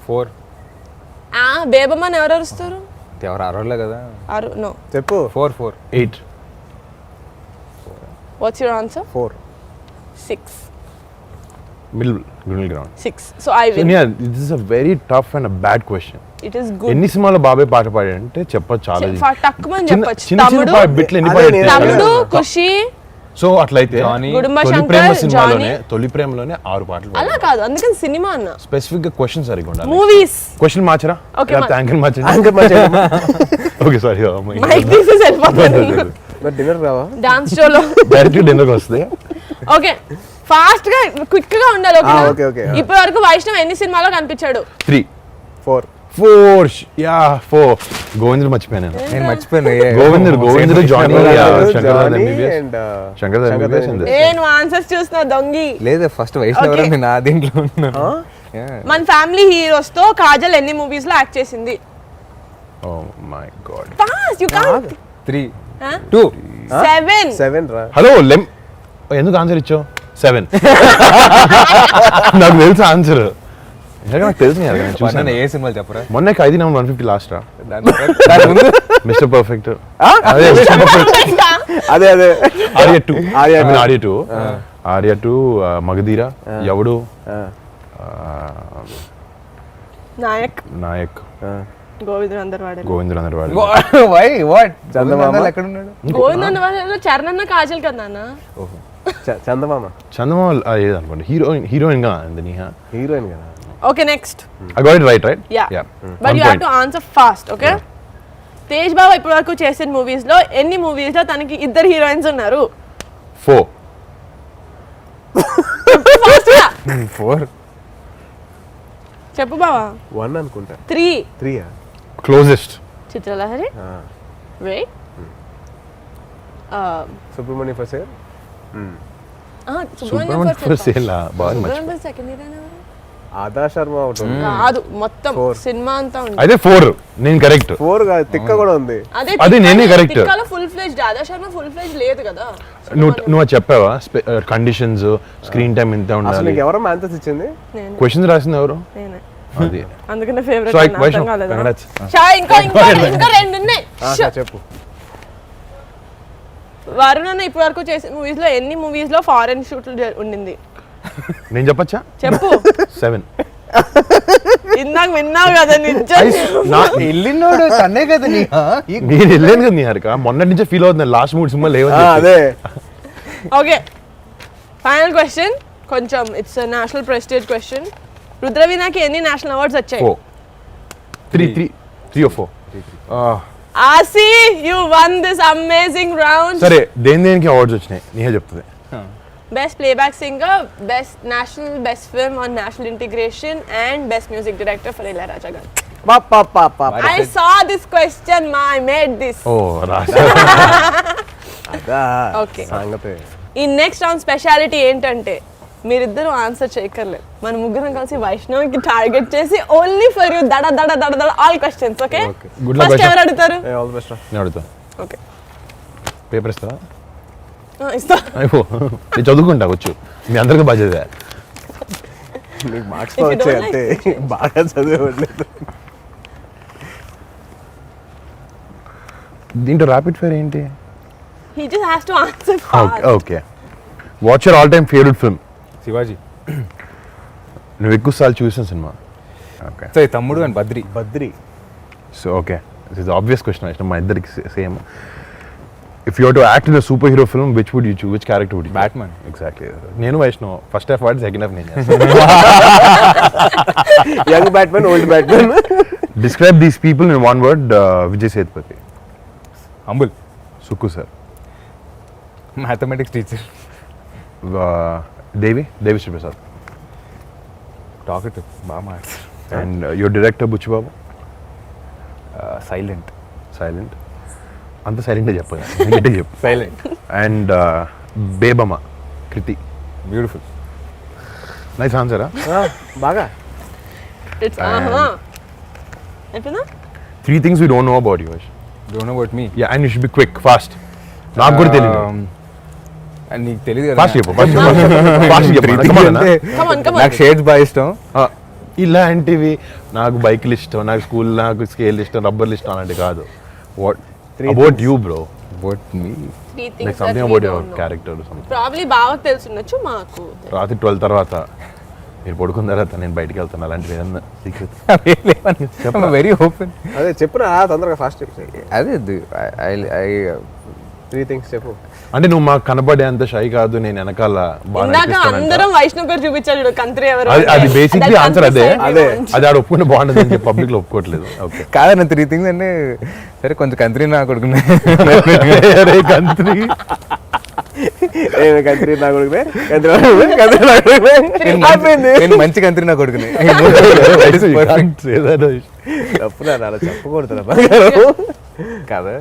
4. బేబమ్ అని ఎవరు అరుస్తారు? ఎవరు అరవలే కదా. నో చెప్పు. 4. 8. What's your answer? 4. 6. Middle ground. 6. So I win. This is a very tough and a bad question. It is good. ఎన్ని సినిమాలో బాబాయ్ పాట పాడాడంటే చెప్పచ్చు చాలా. టక్కుమని చెప్పొచ్చు. చిన్న బిట్లు ఎన్ని తమ్ముడు, ఖుషి. సో అట్లయితే గుడుంబ తొలి శంకర్, ప్రేమ జానీ. సినిమాలోనే తొలి ప్రేమలోనే 6 పాటలు. అలా కాదు, అందుకని సినిమా అన్న. స్పెసిఫిక్ గా క్వశ్చన్ సరిగా ఉండాలి. మూవీస్ క్వశ్చన్ మార్చరా? Okay, యాంకర్ మార్చరా? Okay sorry. మైక్ తీసేసి వెళ్ళిపోతాను. డిన్నర్ రావా? డాన్స్ షోలో డైరెక్ట్ డిన్నర్ వస్తుంది. ఓకే, ఫాస్ట్ గా క్విక్ గా ఉండాలి. Okay, okay. ఇప్పటి వరకు వైష్ణవ్ ఎన్ని సినిమాలో కనిపించాడు? 3. 4. 4 గోవిందుడు మర్చిపోయాను. నేను మర్చిపోయాను. గోవిందుడు జానీ and శంకర్ నేను ఆన్సర్స్ చూస్తున్నా దొంగి. లేదు, ఫస్ట్ వైష్ణవ్ Okay. నా దీంట్లో ఉన్నాను. మన ఫ్యామిలీ హీరోస్ తో కాజల్ ఎన్ని మూవీస్ లో యాక్ట్ చేసింది? Oh my god. Fast you can't. 3. 2. 7. 7 రా. హలో ఎందుకు ఆన్సర్ ఇచ్చావు? 7. నాకు తెలుసు ఆన్సర్, నాకు తెలుసు నేను చూసాను. ఏ సినిమాలు చెప్పరా? మొన్న 5 నెంబర్ 150 లాస్ట్ రా, దాని ముందు మిస్టర్ పర్ఫెక్ట్, అదే అదే ఆర్య 2, ఆర్య ఆర్య 2, ఆర్య 2, మగధీర, ఎవడు, నాయక్, నాయక్, గోవింద్ అందరు వాడారు. గోవిందర్ అందరు వాడు. వై వాట్ చందమామ ఎక్కడ ఉన్నాడు? గోవింద్ వాడారు, చరణ్ కాజల్ కదా నాన్న. చందమామ చందమామ ఏదనుకోండి, హీరోయిన్ గా అంది నీహా. హీరోయిన్ కదా. Okay next. I got it right? Yeah. But you have to answer fast, okay? Tej బాబు ఇప్పటి వరకు చేసిన మూవీస్ లో ఎన్ని మూవీస్ లో తనకి ఇద్దరు హీరోయిన్స్ ఉన్నారు? 4. ఫోర్. చెప్పు బావా. 1 అనుకుంటా. 3. 3 Closest. Chitralahari. Wait. Subrahmanya Prasad. Subrahmanya for sale బాగా మర్చిపోయాను. సెకండ్ హీరోయిన్ ఆదా శర్మ ఒకటి ఉంది. కాదు, మొత్తం 4. సినిమా అంతా ఉంది. అయితే 4 నేను కరెక్ట్. 4 కాదు, తిక్క కూడా ఉంది. అది నేనే correct. తిక్కలో ఫుల్ ఫ్లెజ్డ్, ఆదా శర్మ ఫుల్ ఫ్లెజ్డ్ లేదు కదా. నువ్వు అది చెప్పావా, కండిషన్స్, స్క్రీన్ టైం ఎంత అసలు ఉండాలి, నీకు ఎవరో ఆన్సర్స్ ఇచ్చింది? నేను క్వశ్చన్స్ రాసింది ఎవరు? నేనే. అది అందుకనే సో ఫేవరెట్ ఐ అర్థం వైష్ణవ్ కాలేదా? కంగ్రాట్స్. షా, ఇంకా రెండు ఉన్నాయి. చెప్పు. వరుణ్ అన్న ఇప్పటి వరకు చేసిన మూవీస్ లో ఎన్ని మూవీస్ లో ఫారెన్ షూట్లు ఉండింది? నేను చెప్పచ్చా? చెప్పు. 7. ఇందాక విన్నావు కదా నిజం. వెళ్ళినోడు తన్నే కదా నీ. నేను వెళ్ళాను కదా నీ హరిక, మొన్నటి నుంచే ఫీల్ అవుతుంది లాస్ట్ 3 సినిమాలు లేవు. అదే ఓకే, ఫైనల్ క్వశ్చన్. కొంచెం ఇట్స్ నేషనల్ ప్రెస్టీజ్ క్వశ్చన్. రుద్రవీణకి ఎన్ని నేషనల్ అవార్డ్స్ వచ్చాయి? 4. 3 or 4. Aasi, you won this amazing round. సరే, దేనికి అవార్డ్స్ వచ్చినాయి నీహే చెప్తుంది. Best playback singer, best national, best film on national integration and best music director for Ilaiyaraaja garu. I saw this question, I made this. ఓ రాజా. అదా Okay. సంగతి. ఈ next round speciality ఏంటంటే మీరిద్దరు ఆన్సర్ చేయక్కర్లేదు, మన ముగ్గురం కలిసి వైష్ణవ్కి టార్గెట్ చేసి ఓన్లీ ఫర్ యూ దడ దడ దడ దడ all questions. Okay, Good luck, first Vaishnav. ఎవరు అడుగుతారు? All the best. నేను అడుగుతా, ఓకే, పేపర్ ఇస్తావా? ఇస్తా. అయిపో, నేను చదువుకుంటా వచ్చు, మీ అందరికీ బాధ్యత. నీకు మార్క్స్ If you వచ్చాయి don't అంతే, బాగా చదివేవాడిలేదు. దీంట్లో ర్యాపిడ్ ఫైర్ ఏంటి? He just has to answer fast. Okay, what's your all time favourite film? Shivaji. నువ్వు ఎక్కువ సార్లు చూసిన సినిమా? Okay, so Thammudu and Badri. Badri. So okay, this is obvious question, మా ఇద్దరికి same. If you to act in a super hero film, which would you choose, which character would you? Batman. Exactly. నేను Vaishnav first half వాడి, second half నేను. Young batsmen, old batman. Describe these people in one word. Vijay Sethupathi. Humble. Sukku sir. Mathematics teacher. Devi Sri Prasad. Talkative, బాగా మాట్లాడు. And your director Buchi Babu. Silent. Silent. అంత సైలెంట్గా చెప్పాను, చెప్పు. Silent. And Bebamma Kriti. Beautiful. Nice ఆన్సరా? బాగా. It's అయిపోయిందా? 3 things we don't know about you. Don't know about me. Yeah, and you should be quick, fast. నాకు కూడా తెలియదు. నీకు తెలియదు కదా. ఫాస్ట్ చెప్పు, ఫాస్ట్ చెప్పు. Come on, come on. నాకు షేడ్స్ బాగా ఇష్టం. ఇలాంటివి నాకు బైక్లు ఇష్టం, నాకు స్కూల్, నాకు స్కేల్ ఇష్టం, రబ్బర్లు ఇష్టం అలాంటివి కాదు. What about you bro? About me. 3 things like that something we about don't your know. Character. Probably బాగా తెలుసుండొచ్చు మాకు. రాత్రి 12 తర్వాత మీరు పడుకున్న తర్వాత నేను బయటికి వెళ్తాను, అలాంటివి ఏదన్నా సీక్రెట్? Very open. అదే చెప్పురా తొందరగా, ఫాస్ట్ చెప్పు. అదే 3 things చెప్పు. అంటే నువ్వు మాకు కనబడే అంత షై కాదు, నేను వెనకాల బాగా ఇందాక అనిపిస్తానంట. అందరం వైష్ణవ్ గారు చూపించాడు కంత్రి ఎవరు. అది బేసిక్లీ ఆన్సర్ అదే. అదే. అది ఆడ ఒప్పుకుంటే బాగుండదు అని చెప్పి పబ్లిక్ లో ఒప్పుకోవట్లేదు. ఓకే, కాదన్న 3 things అంటే సరే కొంచెం కంత్రి నా కొడుకునే. కంత్రి కంత్రి నా కొడుకునే, కంత్రి నా కొడుకునే. నేను మంచి కంత్రి నా కొడుకునే. తప్పురా, అలా చెప్పకూడదు కదా.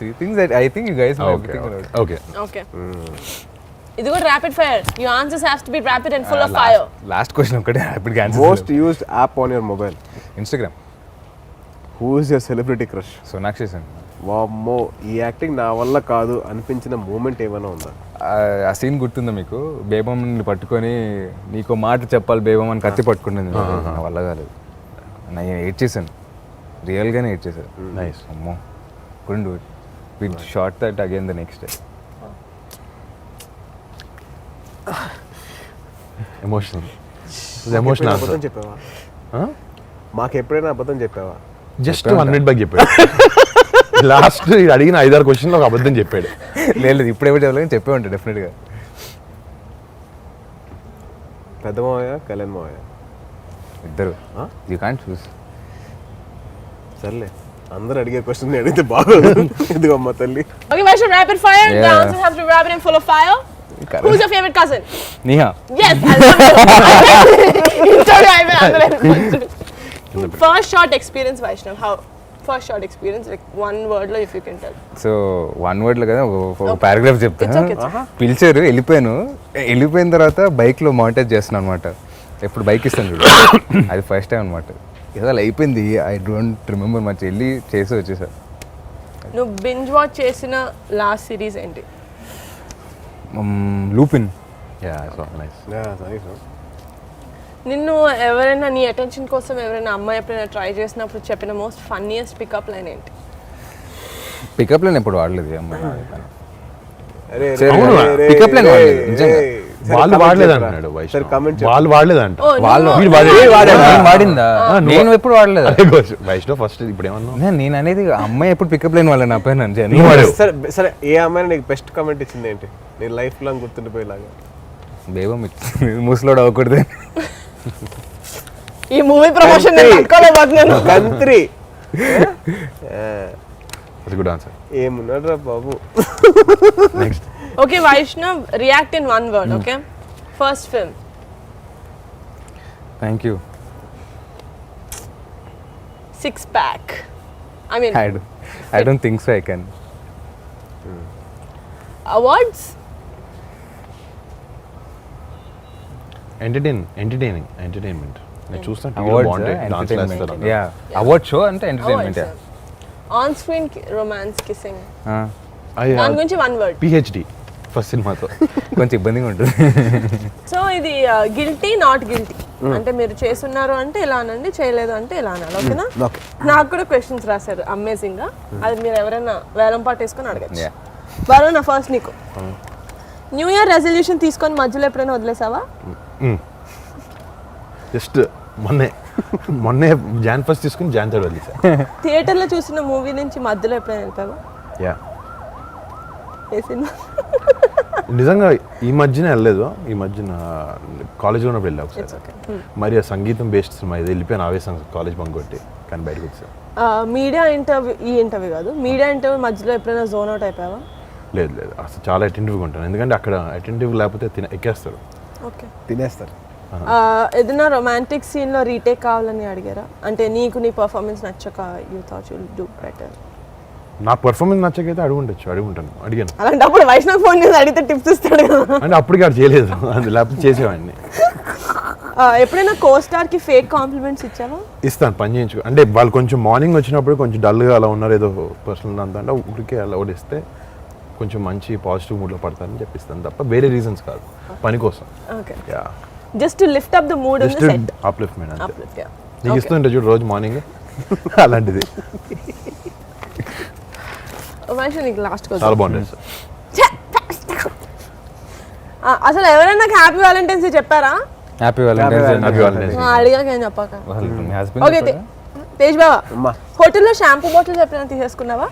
3 things that I think you guys know everything about. Okay. Okay, ఇది కూడా rapid fire. Your answers have to be rapid and full of fire. Last question ఒకటే ర్యాపిడ్ గా answer. Most used app on your mobile. Instagram. Who is your celebrity crush? Sonakshi Sen. వామ్మో ఈ acting నా వల్ల కాదు అనిపించిన మూమెంట్ ఏమైనా ఉందా? ఆ సీన్ గుర్తుందా మీకు? బేబమ్మని పట్టుకొని నీకు మాట చెప్పాలి బేబమ్ అని కత్తి పట్టుకునేది నా వల్ల కాలేదు. నేను ఎయిట్ చేశాను, రియల్గానే ఎయిట్ చేశాను. నైస్. అమ్మో couldn't do it. We shot that again the next day. Emotional ఎప్పుడైనా అబద్ధం చెప్పావా? మాకు ఎప్పుడైనా అబద్ధం చెప్పావా? జస్ట్ 1 minute బ్యాక్ చెప్పాడు. లాస్ట్ అడిగిన 5-6 క్వశ్చన్లో ఒక అబద్ధం చెప్పాడు. లేదు ఇప్పుడు ఎవరు చెప్పలేదు, చెప్పే ఉంటాడు డెఫినెట్గా. పెద్ద మావయ్య కళ్యాణ్ మావయ్య ఇద్దరు. యూ కాంట్ చూస్. సర్లే అందరూ అడిగే క్వశ్చన్ అడిగితే బాగోదు. ఎందుకు అమ్మ తల్లి. Okay, Vaishnav, rapid fire. The Yeah. answers have to be rapid and full of fire. Correct. Who's your favorite cousin? Neha. Yes, I love you. Sorry, I will. First shot experience, Vaishnav. How? First shot experience, like one word lo if you can tell. So 1 word లో కదా ఒక paragraph చెప్తా. It's okay, it's okay. పిలిచారు, వెళ్ళిపోయిన తర్వాత బైక్లో monitor చేస్తున్నాను అనమాట. ఎప్పుడు బైక్ ఇస్తాను చూడు, అది ఫస్ట్ టైం అనమాట. ఏదో అలా అయిపోయింది, ఐ డోంట్ రిమెంబర్ మచ్. వెళ్ళి చేసి వచ్చేసా. నువ్వు బింజ్ వాచ్ చేసిన లాస్ట్ సిరీస్ ఏంటి? లూపిన్. నైస్. నిన్ను ఎవరైనా నీ అటెన్షన్ కోసం ఎవరైనా అమ్మాయి ఎప్పుడైనా ట్రై చేసినప్పుడు చెప్పిన మోస్ట్ ఫన్నీయెస్ట్ పికప్ లైన్ ఏంటి? పికప్ లైన్ ఎప్పుడు వాడలేదు అమ్మాయి. అరే అవునా? Pickup line వాడలేదు, నిజంగా. వాళ్ళు వాడలేదు అంటున్నాడు సరే వైష్ణవ్. కమెంట్ వాళ్ళు వాడలేదంట. Oh, వాళ్ళు వీడు వాడాడు. నేను వాడిందా? నేను ఎప్పుడు వాడలేదు. వైష్ణవ్ ఫస్ట్ ఇప్పుడు ఏమన్నా నేను అనేది అమ్మాయి ఎప్పుడు పికప్ లైన్ వాళ్ళ నా పైన సరే సరే ఏ అమ్మాయి నీకు బెస్ట్ కమెంట్ ఇచ్చింది ఏంటి నీ లైఫ్ లాంగ్ గుర్తుండిపోయేలాగా? బేబం ముసలోడు అవ్వకూడదు. ఈ మూవీ ప్రమోషన్ నేను పట్టుకోలేకపోతున్నాను. కంత్రి గుడ్ ఆన్సర్. ఏమున్నాడు రా బాబు. Next. Okay, Vaishnav, react in one word, okay? First film. Thank you. Six pack. I mean, I don't think so I can. awards? Entertainment నేను చూస్తాను. Awards, entertainment. Yeah. Award show అంటే entertainment. On screen romance kissing. దాని గురించి one word. PhD first సినిమాతో కొంచెం ఇబ్బందిగా ఉంటుంది. So ఇది గిల్టీ నాట్ గిల్టీ అంటే మీరు చేస్తున్నారు అంటే ఇలా అనండి, చేయలేదు అంటే ఇలా అనాలి. ఓకేనా? నాకు కూడా క్వశ్చన్స్ రాశారు అమేజింగ్ గా. అది మీరు ఎవరైనా వేలం పాటు వేసుకొని అడగచ్చు. Yeah. బరో నా ఫస్ట్ నీకు న్యూ ఇయర్ రెజల్యూషన్ తీసుకొని మధ్యలో ఎప్పుడైనా వదిలేసావా? జస్ట్ మొన్నే జాన్ ఫస్ట్ తీసుకుని జాన్ థర్డ్ వదిలేసా. థియేటర్లో చూసిన మూవీ నుంచి మధ్యలో ఎప్పుడైనా వెళ్ళిపోయావా? యా ఏ సినిమా? నిజంగా ఈ మధ్యన వెళ్ళలేదు. ఈ మధ్యన కాలేజ్లో ఉన్నప్పుడు వెళ్ళా ఒకసారి. మరి ఆ సంగీతం బేస్డ్ సినిమా ఇది వెళ్ళిపోయాను ఆవేశం కాలేజ్ బంక్ కొట్టి, కానీ బయటకు వచ్చాను. మీడియా ఇంటర్వ్యూ, ఈ ఇంటర్వ్యూ కాదు, మీడియా ఇంటర్వ్యూ మధ్యలో ఎప్పుడైనా జోన్ అవుట్ అయిపోయావా? లేదు అసలు చాలా అటెంటివ్గా ఉంటాను. ఎందుకంటే అక్కడ అటెంటివ్ లేకపోతే ఎక్కేస్తారు, ఓకే తినేస్తారు. ఏదైనా రొమాంటిక్ సీన్లో రీటేక్ కావాలని అడిగారా? అంటే నీకు నీ పర్ఫార్మెన్స్ నచ్చక you thought you will do better. నా పర్ఫార్మెన్స్ నచ్చకైతే అడిగాను. అలాంటప్పుడు వైష్ణవ్ ఫోన్ చేసి అడిగితే టిప్స్ ఇస్తాడు కదా. అంటే అప్పటికి అది చేయలేదు, అది లేకపోతే చేసేవాడిని. ఎప్పుడైనా కో స్టార్ కి ఫేక్ కాంప్లిమెంట్స్ ఇచ్చావా? ఇస్తాను, పని చేయించు. అంటే వాళ్ళు కొంచెం మార్నింగ్ వచ్చినప్పుడు కొంచెం డల్గా అలా ఉన్నారు, ఏదో పర్సనల్ అంతా అంటే ఊరికే అలా ఓడిస్తే కొంచెం మంచి పాజిటివ్ మూడ్లో పడతారని చెప్పిస్తాను తప్ప వేరే రీజన్స్ కాదు, పని కోసం. Okay, yeah, just to lift up the mood in the set. Upliftment అంతే. Uplift, yeah. నీకు ఇస్తుంటే చూడు రోజు మార్నింగ్ అలాంటిది వైష్ణవ్ నీకు లాస్ట్ చాలా క్వశ్చన్. బాగుంటుంది సార్. అసలు ఎవరైనా నాకు హ్యాపీ వ్యాలంటైన్స్ డే చెప్పారా? Happy Valentine's Happy Valentine's Day. అడిగాక ఏం చెప్పాక. మీ ఓకే, హస్బెండ్ తేజ్ బావా, అమ్మా హోటల్లో షాంపూ బాటిల్స్ ఎప్పుడైనా తీసేసుకున్నావా?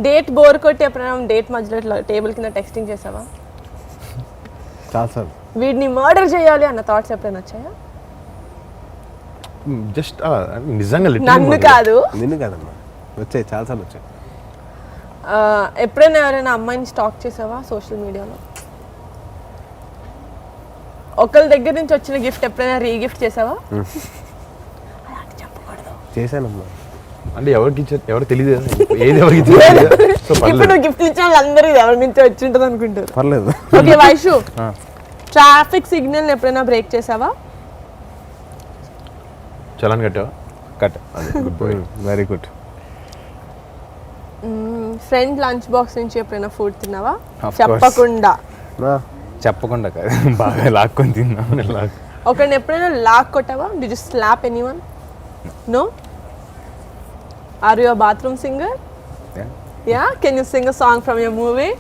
డేట్ బోర్ కొట్టి ఎప్పుడైనా డేట్ మధ్యలో ఇట్లా టేబుల్ కింద టెక్స్టింగ్ చేసావా? చాలా సార్ వీడిని మర్డర్ చేయాలి అన్న థాట్స్ ఎప్పుడైనా వచ్చాయా? జస్ట్ నిజంగా నన్ను కాదు, నిన్ను కాదమ్మా, వచ్చాయి చాలాసార్లు వచ్చాయి. ఎప్పుడైనా ఎవరైనా అమ్మాయిని స్టాక్ చేసావా సోషల్ మీడియాలో? ఒకళ్ళ దగ్గర నుంచి వచ్చిన గిఫ్ట్ ఎప్పుడైనా రీగిఫ్ట్ చేసావా? చేశానమ్మా. అంటే ఎవరు తెలియదు, ఏది ఎవరికి తెలియదు. సో ఇప్పుడు నువ్వు గిఫ్ట్ ఇచ్చిన వాళ్ళందరూ ఇది ఎవరి నుంచి వచ్చి ఉంటుంది అనుకుంటారు. పర్లేదు. ఓకే వైషు, ట్రాఫిక్ సిగ్నల్ ఎప్పుడైనా బ్రేక్ చేసావా? చలాన్ కట్టావా? Cut. Good boy. Very good. Friend lunch box నుంచి ఎప్పుడైనా ఫుడ్ తిన్నావా? Of course. చెప్పకుండా. చెప్పకుండా కాదు, బాగా లాక్కొని తిన్నా. ఒకరిని ఎప్పుడైనా లాక్ కొట్టావా? Did you slap anyone? No? Are you a bathroom singer? Yeah. Yeah? Can you sing a song from your movie?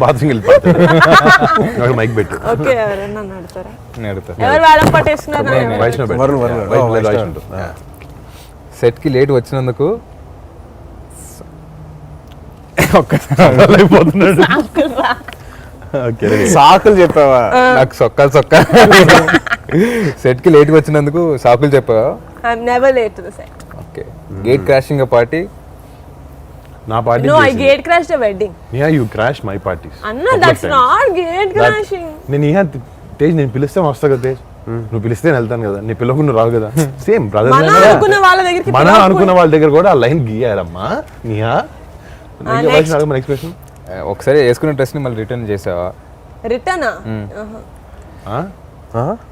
Bathroom వెళ్ళిపోతాడు. మైక్ పెట్టు. ఓకే, ఎవరైనా నన్ను అడుగుతారా? నేను అడుగుతా. ఎవరు వేడం పట్టేస్తున్నారు? నేను. వైష్ణవ్ వరుణ్. సెట్కి లేట్ వచ్చినందుకు అయిపోతున్నాడు. సాకులు చెప్పావా? నాకు సొక్క సెట్కి లేట్గా వచ్చినందుకు సాకులు చెప్పావా? I'm never late to the set. Okay. Gate crashing party. నా party. No, I gate crashed a wedding. Yeah, you crashed my parties. Anna, that's not gate crashing. నేను తేజ్ నేను పిలిస్తే వస్తా కదా తేజ్, నువ్వు పిలిస్తే నేను వెళ్తాను కదా, నీ పిల్లకు నువ్వు రావు కదా. Same brother. మన అనుకున్న వాళ్ళ దగ్గరికి మన అనుకున్న వాళ్ళ దగ్గర కూడా ఆ లైన్ గీయారమ్మా. నిహా మన ఎక్స్ప్రెషన్. ఒకసారి వేసుకున్న డ్రెస్ని మళ్ళీ రిటర్న్ చేసావా? రిటర్నా?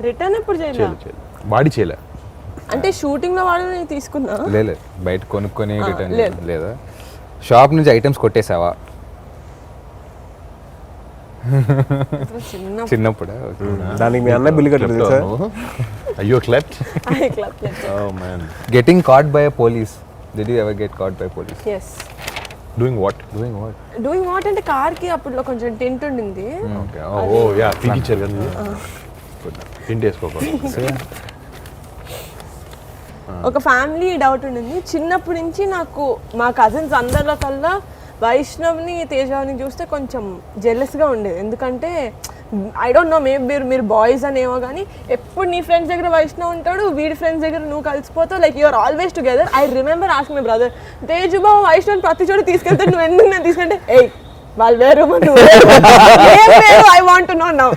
రిటర్న్ ఎప్పుడు చేయలేదు. బాడీ చేయలే అంటే షూటింగ్ లో వాళ్ళని తీసుకున్నా. లేదు, బయట కొనుక్కొని రిటర్న్ లేదా? షాప్ నుంచి ఐటమ్స్ కొట్టేసావా? చిన్నప్పుడు. దానికి మీ అన్న బిల్లు కట్టలేదు సార్. అయ్యో క్లెప్ట్. Oh man. Getting caught by a police. Did you ever get caught by police? Yes. Doing what? Doing what అంటే కార్ కి అప్పుడు కొంచెం టెంట్ ఉండింది. Okay. Oh yeah, పీకిచ్చారు కదా. టింట్ వేసుకోకూడదు. ఒక ఫ్యామిలీ డౌట్ ఉండింది చిన్నప్పటి నుంచి నాకు. మా కజిన్స్ అందరిలో కల్లా వైష్ణవ్ని తేజాని చూస్తే కొంచెం జెలస్గా ఉండేది. ఎందుకంటే ఐ డోంట్ నో, మేబీ మీరు బాయ్స్ అనేమో కానీ ఎప్పుడు నీ ఫ్రెండ్స్ దగ్గర వైష్ణవ్ ఉంటాడు, వీడి ఫ్రెండ్స్ దగ్గర నువ్వు కలిసిపోతావు. Like you're always together. I remember ask my brother, Teju బాబు వైష్ణవ్ ప్రతి చోట తీసుకెళ్తాడు, నువ్వు ఎందుకు నేను తీసుకుంటే ఏయ్ వాళ్ళు వేరు ఐ వాంట్ నో నౌ.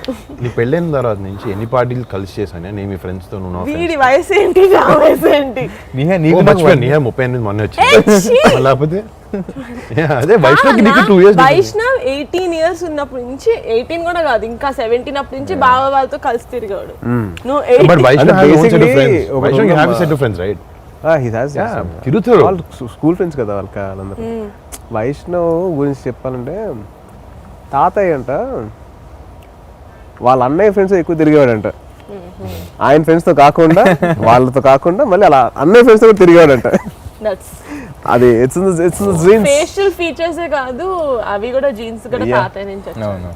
నీ పెళ్ళైన తర్వాత నుంచి ఎన్ని పార్టీలు కలిసి చేశాను నేను మీ ఫ్రెండ్స్ తో? వీడి వయసు ఏంటి, నా వయసు ఏంటి? నిహా 38 మొన్న వచ్చింది. లేకపోతే అదే వైష్ణవ్కి నీకు 2 years. వైష్ణవ్ 18 years ఉన్నప్పటి నుంచి, 18 కూడా కాదు ఇంకా 17 అప్పటి నుంచి బావ వాళ్ళతో కలిసి తిరిగాడు. నువ్వు But Vaishnav has own set of friends. ఒక Vaishnav, you have a set of friends, right? తిరుగుతారు వాళ్ళు స్కూల్ ఫ్రెండ్స్ కదా వాళ్ళందరూ. వైష్ణవ్ గురించి చెప్పాలంటే తాతయ్య అంట వాళ్ళ అన్నయ్య ఫ్రెండ్స్ ఎక్కువ తిరిగేవాడంట. ఆయన ఫ్రెండ్స్ తో కాకుండా వాళ్ళతో కాకుండా మళ్ళీ అలా అన్నయ్య ఫ్రెండ్స్ తో కూడా తిరిగేవాడంట. అది ఫేషియల్ ఫీచర్స్ కాదు, అవి కూడా జీన్స్ కూడా తాతయ్య నుంచి వచ్చాయి.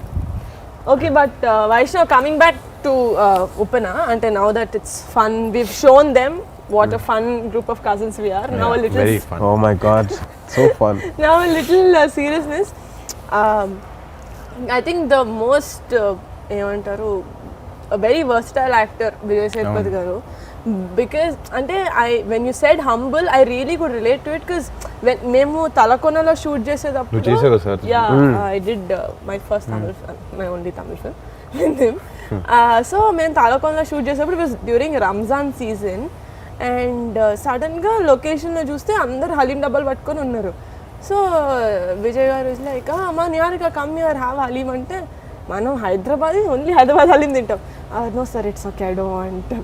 Okay, but Vaishnav coming back to Upana, అంటే now that it's fun, we've shown them what a fun group of cousins we are. Now a little very fun. Oh my god, so fun. Now a little seriousness. I think the most ఏమంటారు a very versatile actor Vijay Sethupathi garu, because ante when you said humble, I really could relate to it, because when మేము తలకొనలో shoot చేసేటప్పుడు నువ్వు చేసావు sir. I did my first Tamil film, my only Tamil film with him. So మేము తలకొనలో shoot చేసేటప్పుడు it was during Ramzan season, and సడన్గా లొకేషన్లో చూస్తే అందరు హలీం డబ్బాలు పట్టుకొని ఉన్నారు. సో విజయ్ గారు ఇస్ లైక్ అమ్మా Niharika come you're have haleem అంటే, మనం హైదరాబాద్ ఓన్లీ హైదరాబాద్ హలీం తింటాం. No sir it's okay I don't అంటాం.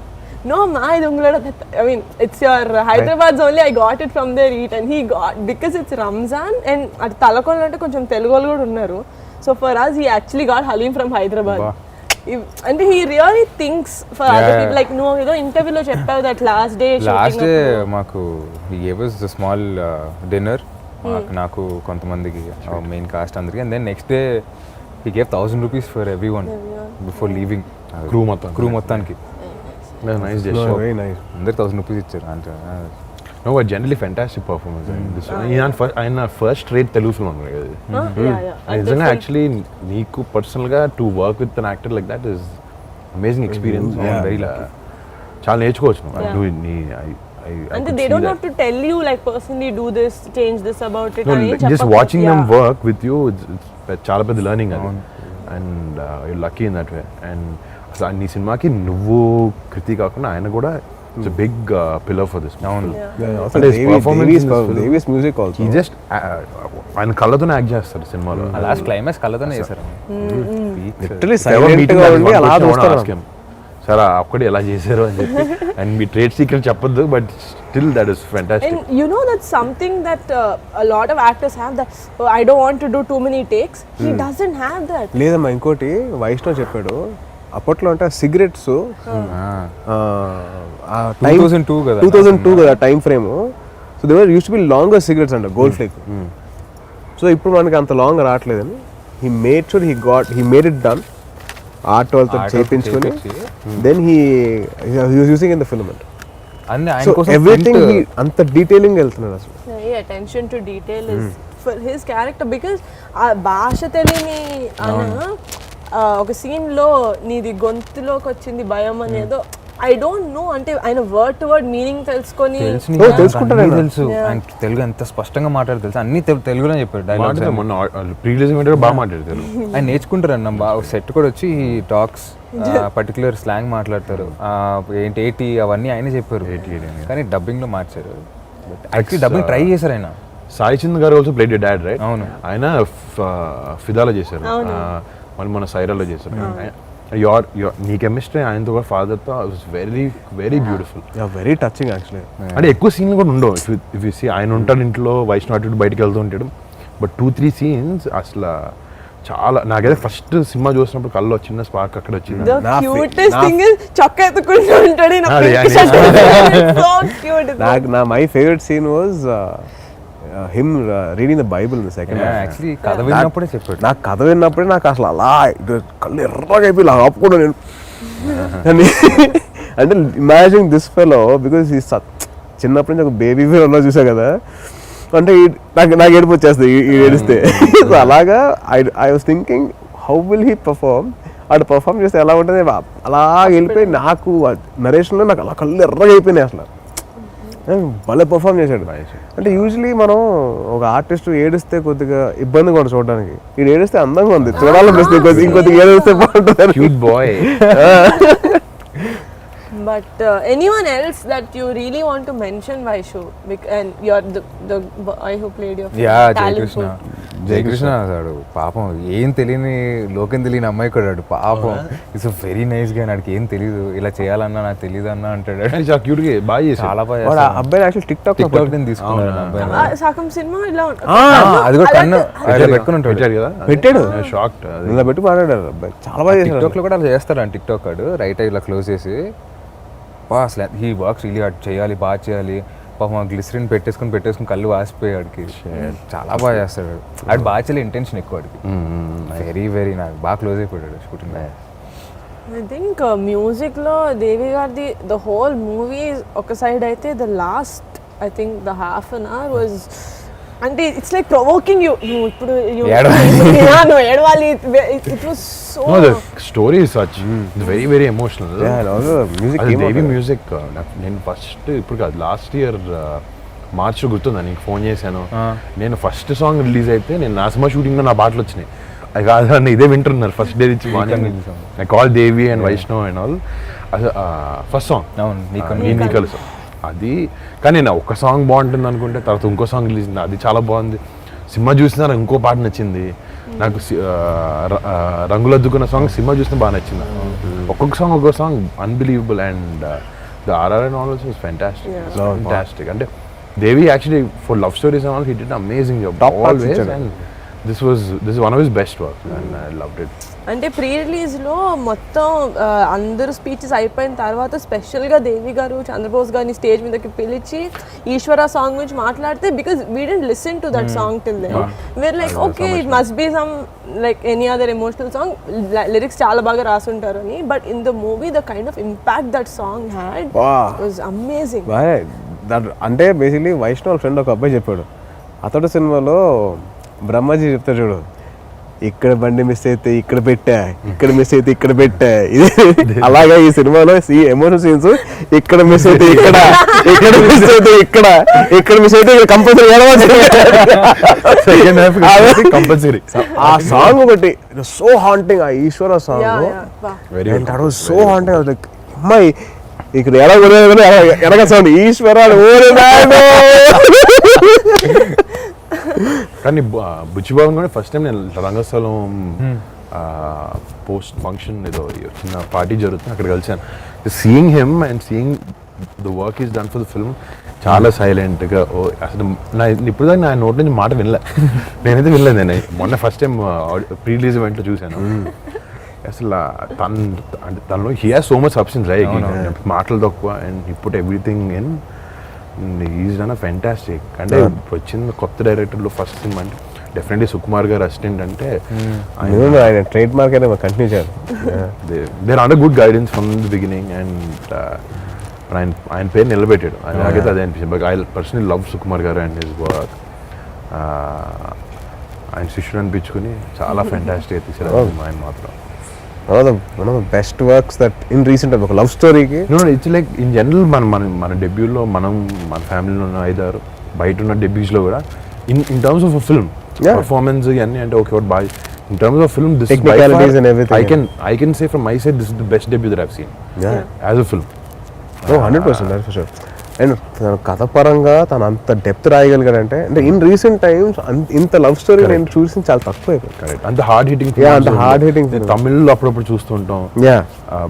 నో మా ఇది ఉంగళ I mean it's your Hyderabad only, I got it from there eat and he got, because it's Ramzan and అది తలకొనలు అంటే కొంచెం తెలుగు వాళ్ళు కూడా ఉన్నారు. So for us he actually got haleem from Hyderabad. అంటే he really thinks for other people. Like నువ్వు ఏదో ఇంటర్వ్యూలో చెప్పావు దట్ లాస్ట్ డే మాకు he gave us a small dinner, నాకు కొంతమందికి మెయిన్ కాస్ట్ అందరికి, and then next day he gave 1000 rupees for everyone before leaving. Crew మొత్తానికి నైస్ జస్ట్ వెరీ నైస్. అందరికి 1000 rupees ఇచ్చారు అంటే. No, but generally fantastic performance. ఆయన first rate Telugu film అన్నారు కదా. నిజంగా యాక్చువల్లీ నీకు పర్సనల్గా to work with an actor like that is amazing experience. Very lucky. చాలా నేర్చుకోవచ్చు. అంటే they don't have to tell you like personally do this, change this about it. Just watching them work with you, it's చాలా పెద్ద learning అది. And you lucky in that way. And అసలు నీ సినిమాకి నువ్వు కృతి కాకుండా ఆయన కూడా it's a big pillar for this. Davis music also. He just ఆయన కళ్ళతోనే యాక్ట్ చేస్తారు సినిమాలో. లాస్ట్ క్లైమాక్స్ కళ్ళతోనే చేశారు. Literally silent గా ఉండి అలా చూస్తారు. సార్ అక్కడే ఎలా చేశారు అని చెప్పి అండ్ మీ ట్రేడ్ సీక్రెట్ చెప్పొద్దు but still that is fantastic. And you know that's something that a lot of actors have, that I don't want to do too many takes. He doesn't have that. లేదమ్మా, ఇంకోటి వైష్ణవ్ చెప్పాడు అప్పట్లో అంటే cigarettes 2002 కదా. 2002 కదా time frame. So they were used to be longer cigarettes అంట, Gold Flake. So ఇప్పుడు మనకి అంత లాంగ్ రావట్లేదని he made sure he made it done art వాళ్ళతో చేయించుకొని then he using in the film అంట. అన్ని ఆయన సో కోసం ఎవ్రీథింగ్ అంత డీటెయిలింగ్ వెళ్తున్నాడు అసలు. Yeah, attention to detail is for his character, because ఆ భాష తెలియని ఒక సీన్ లో నీది గొంతులోకి వచ్చింది భయం అనేదో ఐ డోంట్ నో, అంటే ఆయన వర్డ్ టు వర్డ్ మీనింగ్ తెలుసుకొని తెలుసుకుంటారు ఆయన. తెలుసు ఆయన తెలుగు ఎంత స్పష్టంగా మాట్లాడారు తెలుసు, అన్ని తెలుగులో చెప్పారు డైలాగ్స్. మొన్న ప్రీవియస్ బాగా మాట్లాడతారు ఆయన నేర్చుకుంటారు అన్న బాగా. సెట్ కూడా వచ్చి టాక్స్ పర్టికులర్ స్లాంగ్ మాట్లాడతారు, ఏంటి ఏటి అవన్నీ ఆయన చెప్పారు, కానీ డబ్బింగ్ లో మార్చారు. యాక్చువల్లీ డబ్బింగ్ ట్రై చేశారు ఆయన. సాయి చంద్ గారు ఆల్సో ప్లేడ్ డాడ్ రైట్. అవును. ఆయన ఫిదాలో చేశారు, మళ్ళీ మన సైరాలో చేశారు. నీ కెమిస్ట్రీ ఆయనతో ఫాదర్తో was very very beautiful, very touching actually. అంటే ఎక్కువ సీన్లు కూడా ఉండవు. ఇఫ్ యూ సీ ఆయన ఉంటాడు ఇంట్లో, వైష్ణవ్ అటు బయటకు వెళ్తూ ఉంటాడు, బట్ 2-3 సీన్స్ అసలు చాలా. నాకైతే ఫస్ట్ సినిమా చూసినప్పుడు కల్లో చిన్న స్పార్క్ అక్కడ వచ్చింది. the cutest thing is చొక్కా ఎత్తుకుంటూ ఉంటాడు ఈయన అదే, pink అదే. shirt. So cute. నా my favourite scene was him reading the Bible in the second. Actually కథ విన్నప్పుడే చెప్పాడు. నాకు కథ విన్నప్పుడే నాకు అసలు అలా కళ్ళు ఎర్రగా అయిపోయి ఇలా ఆపుకోవడం నేను. అంటే ఇమాజిన్ దిస్ ఫెలో బికాస్ ఈ చిన్నప్పటి నుంచి ఒక బేబీ ఫీల్ ఉన్నా చూసా కదా, అంటే నాకు ఏడుపు వచ్చేస్తుంది ఈ ఏడిస్తే. సో అలాగా I was thinking how will he perform. అటు పర్ఫార్మ్ చేస్తే ఎలా ఉంటుంది, అలా వెళ్ళిపోయి నాకు నరేషన్లో నాకు అలా కళ్ళు ఎర్రగా అయిపోయినాయి అసలు. భలే పర్ఫామ్ చేశాడు. అంటే యూజువలీ మనం ఒక ఆర్టిస్ట్ ఏడిస్తే కొద్దిగా ఇబ్బందిగా ఉంటుంది చూడడానికి, ఇది ఏడిస్తే అందంగా ఉంది చూడాలనిపిస్తుంది, ఇంకొద్దిగా ఏడిస్తే బాగుంటుంది. Cute boy. But anyone else that you really want to mention, Vaishu, and you're the boy who played your talent Jayakrishna. Jayakrishna అన్నాడు పాపం, ఏం తెలియని లోకం తెలియని అమ్మాయి కూడా పాపం. ఇట్స్ వెరీ నైస్ గా, నాకు ఏం తెలియదు, ఇలా చేయాలన్నా నాకు తెలియదు అన్న అంటాడు. చాలా క్యూట్ గా బాగా చేశాడు. చాలా బాగా అబ్బాయి యాక్చువల్ టిక్ టాక్ నేను తీసుకున్నాను అబ్బాయి. సగం సినిమా ఇలా అది కూడా కన్ను అలా పెట్టుకుని ఉంటాడు పెట్టాడు కదా, పెట్టాడు షాక్డ్. ఇలా పెట్టి మాట్లాడారు అబ్బాయి, చాలా బాగా చేశాడు. టిక్టాక్ లో కూడా అలా చేస్తాడు టిక్ టాక్ వాడు, రైట్ ఇలా క్లోజ్ చేసి అసలు హీ వర్క్స్ రియలీ హార్డ్, చేయాలి బాగా చేయాలి. పాపం గ్లిసరిన్ పెట్టేసుకుని కళ్ళు వాసిపోయాడికి. చాలా బాగా చేస్తాడు ఆడు, బాగా చేయాలి ఇంటెన్షన్ ఎక్కువ వాడికి. వెరీ వెరీ నాకు బాగా క్లోజ్ అయిపోయాడు షూటింగ్. ఐ థింక్ మ్యూజిక్ లో దేవి గారిది ద హోల్ మూవీ ఒక సైడ్ అయితే, the last I think the half an hour was, అంటే ఇట్స్ లైక్ ప్రొవోకింగ్ యూ, నువ్వు ఇప్పుడు నువ్వు ఏడవాలి. It was so No, the story is such very very emotional. Devi music నేను ఫస్ట్ ఇప్పుడు కాదు లాస్ట్ ఇయర్ మార్చ్ గుర్తుందా నీకు ఫోన్ చేశాను. నేను ఫస్ట్ సాంగ్ రిలీజ్ అయితే నేను నా సినిమా షూటింగ్లో నా పాటలు వచ్చినాయి. అది కాదు ఇదే వింటున్నారు ఫస్ట్ డే నుంచి morning. I call Devi and Vaishnav and all. First song నీ కలుసు అది. కానీ నేను ఒక సాంగ్ బాగుంటుంది అనుకుంటే తర్వాత ఇంకో సాంగ్ రిలీజ్ అయింది, అది చాలా బాగుంది. సినిమా చూసినా నాకు ఇంకో పాట నచ్చింది. నాకు రంగులద్దుకున్న సాంగ్ సినిమా చూసినా బాగా నచ్చింది. ఒక్కొక్క song unbelievable. And the RR and all also was fantastic. అంటే Devi actually for love stories and all he did amazing job always. And this one of his best work and I loved it. అంటే pre రిలీజ్లో మొత్తం అందరూ speeches అయిపోయిన తర్వాత స్పెషల్గా దేవి గారు చంద్రబోస్ గారిని స్టేజ్ మీదకి పిలిచి ఈశ్వర సాంగ్ గురించి మాట్లాడితే, because we didn't listen to that song till then, where like okay it must be some like any other emotional song, lyrics చాలా బాగా రాసుంటారు అని. But in the movie the kind of impact that song had was amazing. అంటే basically Vaishnav friend ఒక అబ్బాయి చెప్పాడు, అతడు సినిమాలో బ్రహ్మాజీ చెప్తాడు చూడు, ఇక్కడ బండి మిస్ అయితే ఇక్కడ పెట్టా, ఇక్కడ మిస్ అయితే ఇక్కడ పెట్టా. ఇది అలాగే ఈ సినిమాలో ఎమోషనల్ సీన్స్ ఇక్కడ మిస్ అయితే ఇక్కడ, ఇక్కడ మిస్ అయితే ఇక్కడ, ఇక్కడ మిస్ అయితే కంపల్సరీ కంపల్సరీ. ఆ సాంగ్ ఒకటి సో హాంటింగ్, ఆ ఈశ్వర సాంగ్ సో హాంటింగ్. లైక్ అమ్మాయి ఇక్కడ ఎలా ఎలాగ సౌండ్ ఈశ్వర కానీ బుచ్చిబాబు కూడా ఫస్ట్ టైం నేను రంగస్థలం పోస్ట్ ఫంక్షన్ ఏదో చిన్న పార్టీ జరుగుతుంది, అక్కడ కలిసాను. Seeing him and seeing the work is done for the film చాలా సైలెంట్గా. అసలు ఇప్పుడు దాకా నా నోటి నుంచి మాట వినలే, నేనైతే వినలేదు. నేను మొన్న ఫస్ట్ టైం ప్రీ రిలీజ్ ఈవెంట్లో చూశాను. అసలు అంటే తనలో he has so much substance, right? మాటలు తక్కువ and he put everything in. Is done a fantastic. అంటే వచ్చిన కొత్త డైరెక్టర్లో ఫస్ట్ సినిమా అంటే డెఫినెట్లీ సుకుమార్ గారు అసిస్టెంట్ అంటే ఆయన ట్రేడ్ మార్క్ అయితే కంటిన్యూ చేయాలి. There under good guidance from the beginning and ఆయన పేరు నిలబెట్టాడు. నాకైతే అదే అనిపించింది. But I personally love Sukumar garu and his work. ఆయన శిష్యుడు అనిపించుకుని చాలా ఫెంటాస్టిక్ తీసారు ఆయన మాత్రం. one of the best works that in recent ఒక లవ్ స్టోరీకి ఇట్స్ లైక్ ఇన్ జనరల్ మన డెబ్యూలో మన ఫ్యామిలీలో ఉన్న 5-6 బయట ఉన్న డెబ్యూస్లో కూడా in terms of film performance ఇవన్నీ అంటే okay boy. In terms of film this technicalities and everything. I can say from my side this is the best debut that I've seen as a film. 100% that's for sure. And తన కథ పరంగా తను అంత depth రాయగలిగాడంటే, అంటే in recent times ఇంత love story నేను చూసింది చాలా తక్కువ అయిపోయింది. కరెక్ట్. అంత హార్డ్ హిట్టింగ్, అంత హార్డ్ హిట్టింగ్ తమిళ్లో అప్పుడప్పుడు చూస్తుంటాం.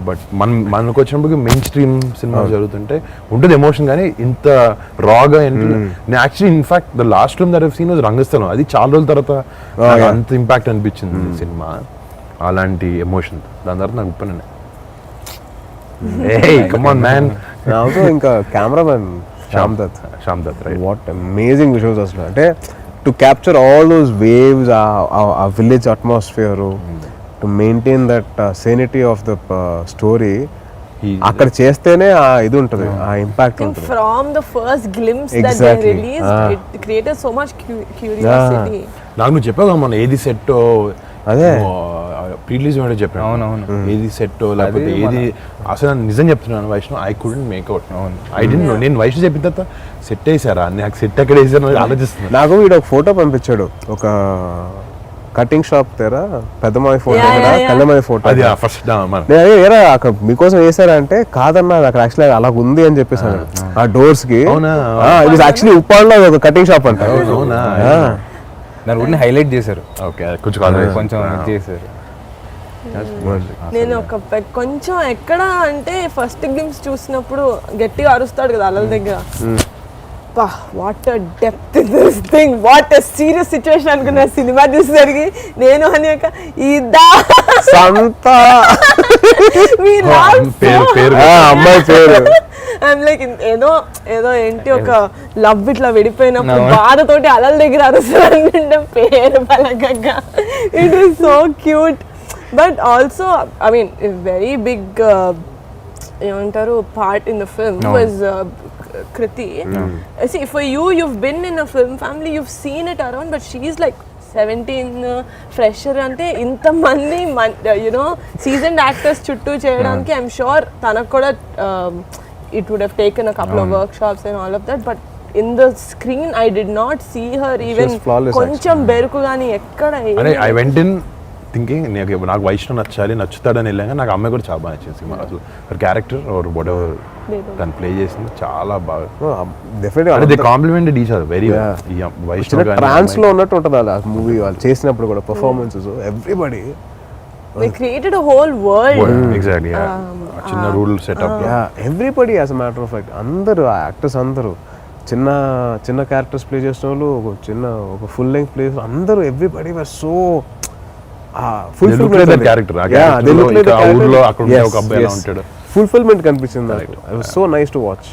బట్ మనకు వచ్చినప్పుడు మెయిన్ స్ట్రీమ్ సినిమా జరుగుతుంటే ఉంటుంది ఎమోషన్, కానీ ఇంత రాగా నేను actually in fact the last film that I've seen was Rangasthalam. అది చాలా రోజుల తర్వాత అంత ఇంపాక్ట్ అనిపించింది సినిమా, అలాంటి ఎమోషన్. దాని తర్వాత నాకు ఉప్పనండి. Hey, come on, man. Also, ఇంకా cameraman Shyam Dutt, right? What amazing visuals అసలు. అంటే to capture all those waves, ఆ village atmosphere, to maintain that sanity of the story, అక్కడ చేస్తేనే ఆ ఇది ఉంటుంది, ఆ ఇంపాక్ట్ ఉంటుంది. From the first glimpse that they released, it created so much curiosity. నాకు నువ్వు చెప్పావు మన ఏది సెట్ అదే ప్రీ రిలీజ్ ఏమిటో చెప్పాను. అవునవును. ఏది సెట్ లేకపోతే ఏది అసలు నిజం చెప్తున్నాను Vaishnav, I couldn't make out. I don't know. నేను వైష్ణవ్ చెప్పిన తర్వాత సెట్ వేసారా, నాకు సెట్ ఎక్కడ వేసాను ఆలోచిస్తున్నాను. నాకు వీడు ఒక ఫోటో పంపించాడు, ఒక కటింగ్ షాప్ దగ్గర పెద్దమావి ఫోటో, కళ్ళమావి ఫోటో. అది ఫస్ట్ నేను ఏరా అక్కడ మీకోసం వేసారా అంటే, కాదన్నా అక్కడ యాక్చువల్లీ అలా ఉంది అని చెప్పేసి ఆ డోర్స్ కి. ఇది యాక్చువల్లీ ఉప్పాడులో ఒక కటింగ్ షాప్ అంట. దాని ఊరిని హైలైట్ చేశారు. ఓకే, కొంచెం చేశారు. నేను ఒక కొంచెం ఎక్కడ అంటే ఫస్ట్ గ్లిమ్స్ చూసినప్పుడు గట్టిగా అరుస్తాడు కదా అలల దగ్గర, what depth in this thing, what serious situation అనుకున్నా. సినిమా చూసేసరికి నేను అనేక ఇదా అమ్మాయి పేరు ఐఎమ్ లైక్ ఏదో ఏంటి ఒక లవ్ ఇట్లా విడిపోయినప్పుడు బాధతోటి అలల దగ్గర అరుస్తాడు, పేరు పలకగా. It is so cute. But also I mean very big ఏమంటారు part in the film was Kriti. See, for you've been in a film family, you've seen it around, but she's like 17 fresher ante inta mandi seasoned actors chuttu cheyadaniki I'm sure tanaku kuda it would have taken a couple of workshops and all of that, but in the screen I did not see her even koncham beruku gaani ekkada. I went in thinking నాకు వైష్ణవ్ నచ్చుతాడని వెళ్ళాక నాకు అమ్మాయి కూడా చాలా బాగా నచ్చింది సినిమా. అసలు క్యారెక్టర్ ఆర్ వాట్ ఎవర్ తను ప్లే చేసింది చాలా బాగా. They complemented each other very well. Vaishnav trance లో ఉన్నట్టు ఉంటుంది అలా మూవీ వాళ్ళు చేసినప్పుడు కూడా performances. Everybody they created a whole world. Exactly. చిన్న rural setup. Everybody as a matter of fact అందరూ ఆ యాక్టర్స్ అందరూ చిన్న క్యారెక్టర్స్ ప్లే చేసిన వాళ్ళు, ఒక ఫుల్ లెంగ్త్ ప్లే అందరూ, ఎవ్రీబడి వర్ సో ఫుల్ఫిల్మెంట్ కనిపించింది నాకు. It was so nice to watch.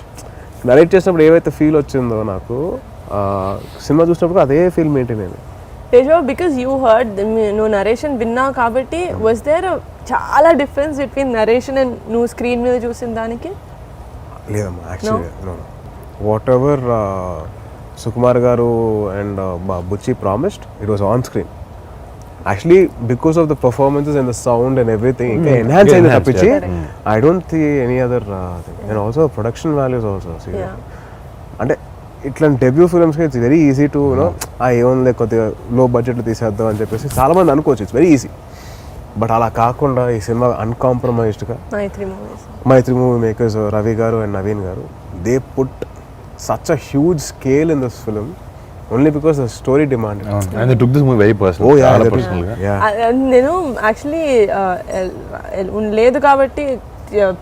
Narrate చేసినప్పుడు ఏవైతే ఫీల్ వచ్చిందో నాకు, సినిమా చూసినప్పుడు అదే ఫీల్ మెయింటైన్ అయింది. Tejo, because you heard no narration విన్నావు కాబట్టి, was there a చాలా డిఫరెన్స్ బిట్వీన్ నరేషన్ అండ్ నువ్వు స్క్రీన్ మీద చూసిన దానికి? లేదమ్మా, actually what ever Sukumar garu and Buchi promised, it was on screen. Actually, because of the performances and the sound and everything, enhance in the tappichi. I don't see any other thing. And also production values also. And ఇట్లాంటి debut ఫిల్మ్స్కి it's very easy to ఏముంది కొద్దిగా లో బడ్జెట్లో తీసేద్దాం అని చెప్పేసి చాలామంది అనుకోవచ్చు, ఇట్స్ వెరీ ఈజీ. బట్ అలా కాకుండా ఈ సినిమా అన్కాంప్రమైజ్డ్గా మైత్రి మూవీ మేకర్స్ రవి గారు అండ్ నవీన్ గారు, they put such a huge scale in this film only because the story demand. And they took this movie very personal. Oh yeah, చాలా that is- personal గా. yeah. నేను actually లేదు కాబట్టి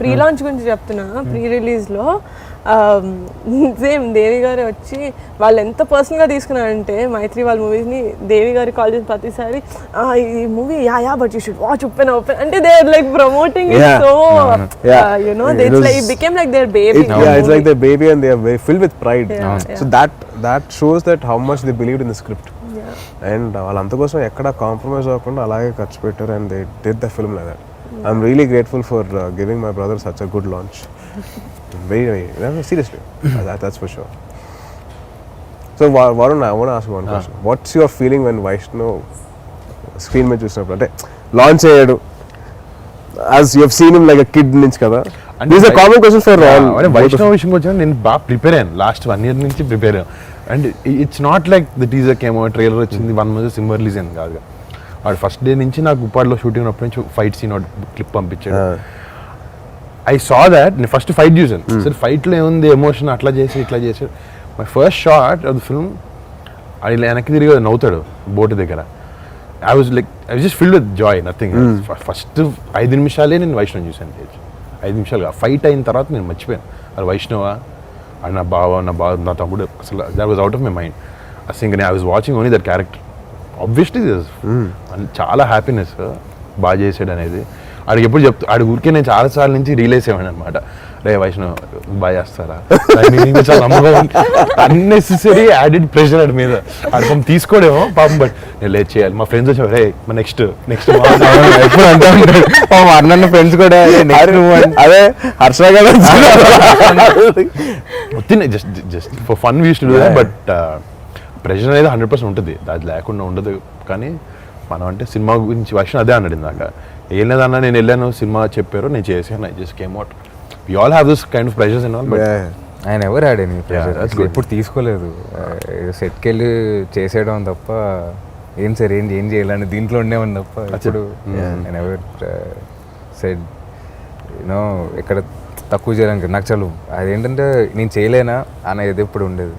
pre launch గురించి చెప్తున్నా. Pre రిలీజ్లో same దేవి గారు వచ్చి వాళ్ళు ఎంత పర్సనల్గా తీసుకున్నారంటే మైత్రి వాళ్ళ మూవీస్ని దేవి గారి కాల్ చేసిన ప్రతిసారి ఈ movie yeah but you should watch Uppena అంటే they are like promoting it Yeah. So Yeah. You know It it's was- like became like their baby. Yeah, it's like their baby and they are very filled with pride. Yeah, So that shows that how much they believed in the script. And వాళ్ళంత కోసం ఎక్కడ compromise అవ్వకుండా అలాగే ఖర్చు పెట్టారు and they did the film like that. I'm really grateful for giving my brother such a good launch. Very seriously. That's for sure. So Varun, I want to ask you one question. What's your feeling when Vaishnav screen మీద చూసినప్పుడు అంటే launch అయ్యాడు as you have seen him like a kid నుంచి కదా? And This is a common question for all. అంటే వైష్ణవ్ విషయం వచ్చిన నేను బాగా ప్రిపేర్ అయ్యాను లాస్ట్ 1 year నుంచి ప్రిపేర్ అయ్యాను. And it's not like the teaser కేమో ట్రైలర్ వచ్చింది 1 month సినిమా రిలీజ్ అయింది కాదు. వాడు ఫస్ట్ డే నుంచి నాకు ఉప్పాడులో షూటింగ్ ఉన్నప్పటి నుంచి ఫైట్ సీన్ క్లిప్ పంపించాడు. ఐ సా దాట్ నేను ఫస్ట్ ఫైట్ చూసాను. సరే ఫైట్లో ఏముంది ఎమోషన్ అట్లా చేసి ఇట్లా చేసాడు. My first shot of the film అది వెనక్కి తిరిగి నవ్వుతాడు బోట్ దగ్గర. I was just filled with Joy, nothing. First 5 నిమిషాలే నేను వైష్ణవ్ చూసాను. 5 నిమిషాలుగా ఫైట్ అయిన తర్వాత నేను మర్చిపోయాను అది వైష్ణవ అది నా బావ నా తమ్ముడు. అసలు that was out of my mind. అసలు ఇంకా I was watching only that character. Obviously చాలా హ్యాపీనెస్ బాగా చేసాడు అనేది. ఆడికి ఎప్పుడు ఆడి ఊరికే నేను చాలాసార్లు నుంచి రియలైజ్ అయ్యాను అనమాట. రే వైష్ణవ్ బాగా చేస్తారా చాలా నమ్మకం. అన్నెసెసరీ యాడెడ్ ప్రెషర్ ఆడి మీద. ఆడి పాపం తీసుకోడేమో పాపం, బట్ నేను లేట్ చేయాలి. మా ఫ్రెండ్స్ వచ్చారు, రే మా నెక్స్ట్ ఎప్పుడు అంటా ఉంటాడు అన్న ఫ్రెండ్స్ కూడా అదే హర్ష కదా just for fun was to do that. But pressure అనేది 100% ఉంటుంది, అది లేకుండా ఉండదు. కానీ మనం అంటే సినిమా గురించి వైష్ణవ్ అదే అన్నాడు ఇందాక, ఏం లేదన్నా నేను వెళ్ళాను సినిమా చెప్పారు నేను చేశాను, I just came out. We all have this kind of pressures and all. But ఆయన ఎవరు ఆడని that's good. ఎప్పుడు తీసుకోలేదు. సెట్కి వెళ్ళి చేసేయడం తప్ప ఏం సార్ ఏం చేయాలని దీంట్లో ఉండేవాడిని తప్ప ఇప్పుడు ఆయన ఎవరు సెట్ యూనో ఎక్కడ తక్కువ చేయడానికి నాకు చాలు. అదేంటంటే నేను చేయలేనా అనేది ఎప్పుడు ఉండేది.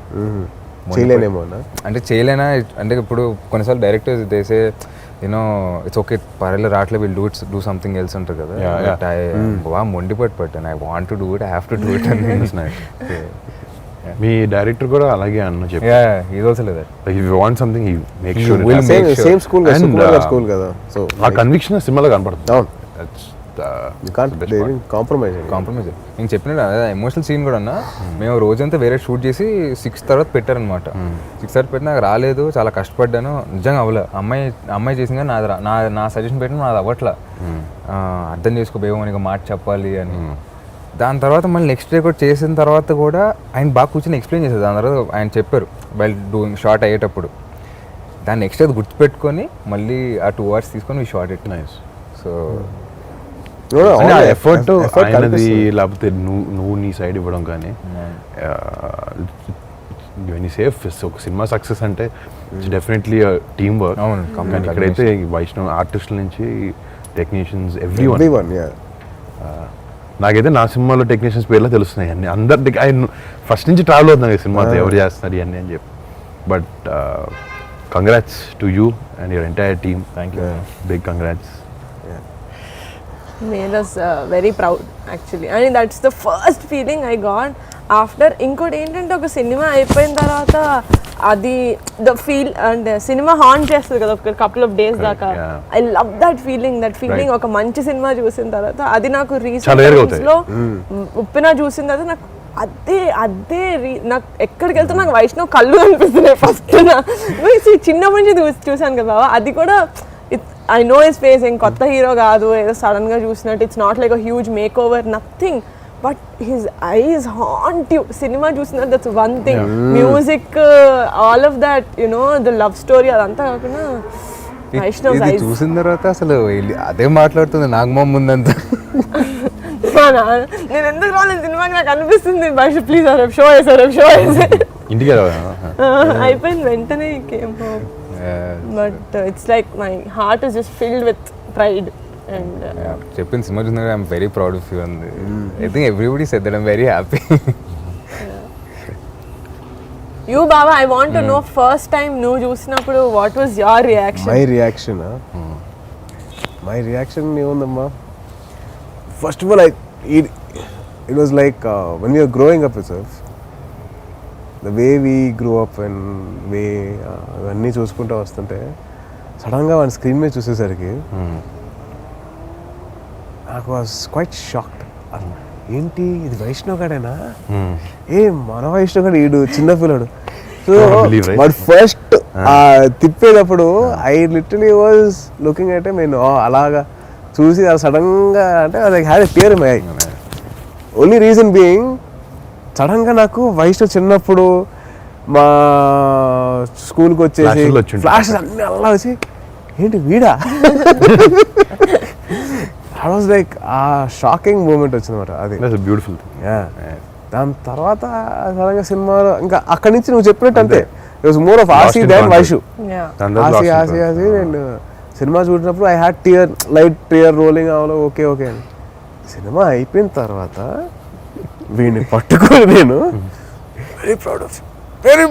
చేయలేనేమో అంటే చేయలేనా అంటే ఇప్పుడు కొన్నిసార్లు డైరెక్టర్స్ దేసే యూనో ఇట్స్ ఓకే పర్లేదు రావట్లే విల్ డూ సంథింగ్ ఎల్స్ ఉంటుంది కదా. బాగా మొండిపట్టు పట్టాను. I want to do it, I have to do it అని. మీ డైరెక్టర్ కూడా అలాగే అన్న చెప్పి ఇది ఆల్సో లేదా if you want something you make sure. Same school school కదా. సో ఆ కన్విక్షన్ సినిమాలో కనపడుతుంది. అవును, కాంప్రమైజ్. నేను చెప్పిన అదే ఎమోషనల్ సీన్ కూడా అన్న. మేము రోజంతా వేరే షూట్ చేసి 6 తర్వాత పెట్టారనమాట. 6 తర్వాత పెట్టి నాకు రాలేదు, చాలా కష్టపడ్డాను, నిజంగా అవ్వలే. అమ్మాయి చేసింది కానీ నా సజెషన్ పెట్టిన నాది అవ్వట్లా. అర్థం చేసుకోబోయేమో అని మాట చెప్పాలి అని. దాని తర్వాత మళ్ళీ నెక్స్ట్ డే కూడా చేసిన తర్వాత కూడా ఆయన బాగా కూర్చొని ఎక్స్ప్లెయిన్ చేశారు. దాని తర్వాత ఆయన చెప్పారు వైల్ డూయింగ్ షార్ట్ అయ్యేటప్పుడు దాన్ని నెక్స్ట్ అది గుర్తుపెట్టుకొని మళ్ళీ ఆ 2 hours తీసుకొని short it. Nice. So effort అయినది లేకపోతే నువ్వు నీ సైడ్ ఇవ్వడం కానీ సేఫ్ ఒక సినిమా సక్సెస్ అంటే డెఫినెట్లీ టీమ్ వర్క్. కానీ ఇక్కడైతే వైష్ణవ్ ఆర్టిస్టుల నుంచి టెక్నీషియన్స్ ఎవ్రీవన్. నాకైతే నా సినిమాలో టెక్నీషియన్స్ పేర్లో తెలుస్తున్నాయి అన్ని. అందరి ఫస్ట్ నుంచి ట్రావెల్ అవుతున్నాయి ఈ సినిమాతో ఎవరు చేస్తున్నారు ఇవన్నీ అని చెప్పి. But congrats to you and your entire team. Thank you, big congrats. made us very proud actually, and that's the first feeling I got after. ఇంకోటి ఏంటంటే ఒక సినిమా అయిపోయిన తర్వాత అది ద ఫీల్ అండ్ సినిమా హాన్ చేస్తుంది కదా ఒక couple of days దాకా. ఐ లవ్ దట్ ఫీలింగ్ ఒక మంచి సినిమా చూసిన తర్వాత. అది నాకు రీసెంట్ లో ఉప్పిన చూసిన తర్వాత నాకు అదే నాకు ఎక్కడికి వెళ్తే నాకు వైష్ణవ్ కళ్ళు కనిపిస్తున్నాయి ఫస్ట్. చిన్నప్పటి నుంచి చూసాను కదా బాబా. అది కూడా I know his face, ఏం కొత్త హీరో కాదు, ఏదో సడన్గా చూసినట్టు. It's not like a huge makeover, nothing. But his eyes haunt you. సినిమా చూసినట్టు that's one thing. Music, all of that you know the love story అదంతా కాకుండా వైష్ణవ్ ఐస్ చూసిన తర్వాత అసలు అదే మాట్లాడుతుంది నాగమ్మ ముందంతా. నేను ఎందుకు రాలేదు సినిమాకి నాకు అనిపిస్తుంది. వైష్ణవ్ ప్లీజ్ షో వేసే ఇంటికి అయిపోయింది వెంటనే came home. But it's like my heart is just filled with pride and చెప్పిన సినిమా చూసిన I'm very proud of you and I think everybody said that I'm very happy. You బాబా I want to know first time నువ్వు చూసినప్పుడు what was your reaction? My reaction ఏముందమ్మా, first of all it was like when we were growing up itself, the way we grew up and way అవన్నీ చూసుకుంటూ వస్తుంటే సడన్గా వాడిని screen మీద చూసేసరికి నాకు వాజ్ క్వైట్ షాక్డ్. ఏంటి ఇది వైష్ణవ్ గడేనా? మన వైష్ణవ్ గడ ఈడు చిన్న పిల్లడు. సో వాడు ఫస్ట్ తిప్పేటప్పుడు I literally was looking at నేను అలాగా చూసి అది సడన్గా అంటే అది had a tear in my eye. Only reason being సడన్గా నాకు వైష్ణవ్ చిన్నప్పుడు మా స్కూల్కి వచ్చేసి ఫ్లాషెస్ అన్నీ అలా వచ్చి ఏంటి వీడా ఐ వాజ్ లైక్ ఆ షాకింగ్ మూమెంట్ వచ్చిందన్నమాట. అది బ్యూటిఫుల్. దాని తర్వాత సడన్గా సినిమాలో ఇంకా అక్కడి నుంచి నువ్వు చెప్పినట్టు అంతే, it was more of Aasi than Vaishu. Aasi and సినిమా చూసినప్పుడు I had tear, light tear rolling అవ్వలో ఓకే అని. సినిమా అయిపోయిన తర్వాత వీడిని పట్టుకొని నేను వెరీ ప్రౌడ్ ఆఫ్ వెరీ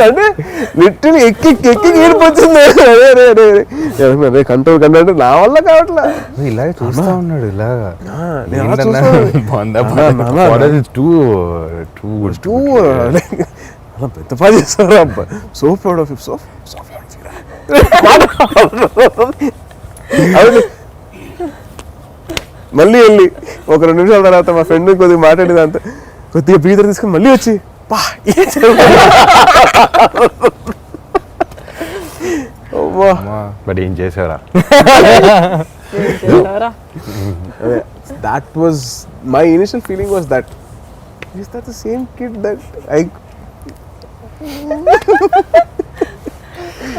అంటే లిటరలీ ఎక్కి ఏడిపోతుంది. అదే కంట్రోల్ కంటే నా వల్ల కావట్లా. ఇలాగే చూస్తా ఉన్నాడు ఇలాగా. పెద్ద పని చేస్తారు అబ్బా. So proud of you, so మళ్ళీ వెళ్ళి ఒక 2 నిమిషాల తర్వాత మా ఫ్రెండ్ కొద్దిగా మాట్లాడేదంతా కొద్దిగా బీదర్ తీసుకొని మళ్ళీ వచ్చి బట్ ఏం చేసారా? That was my initial feeling was that is that the same kid that I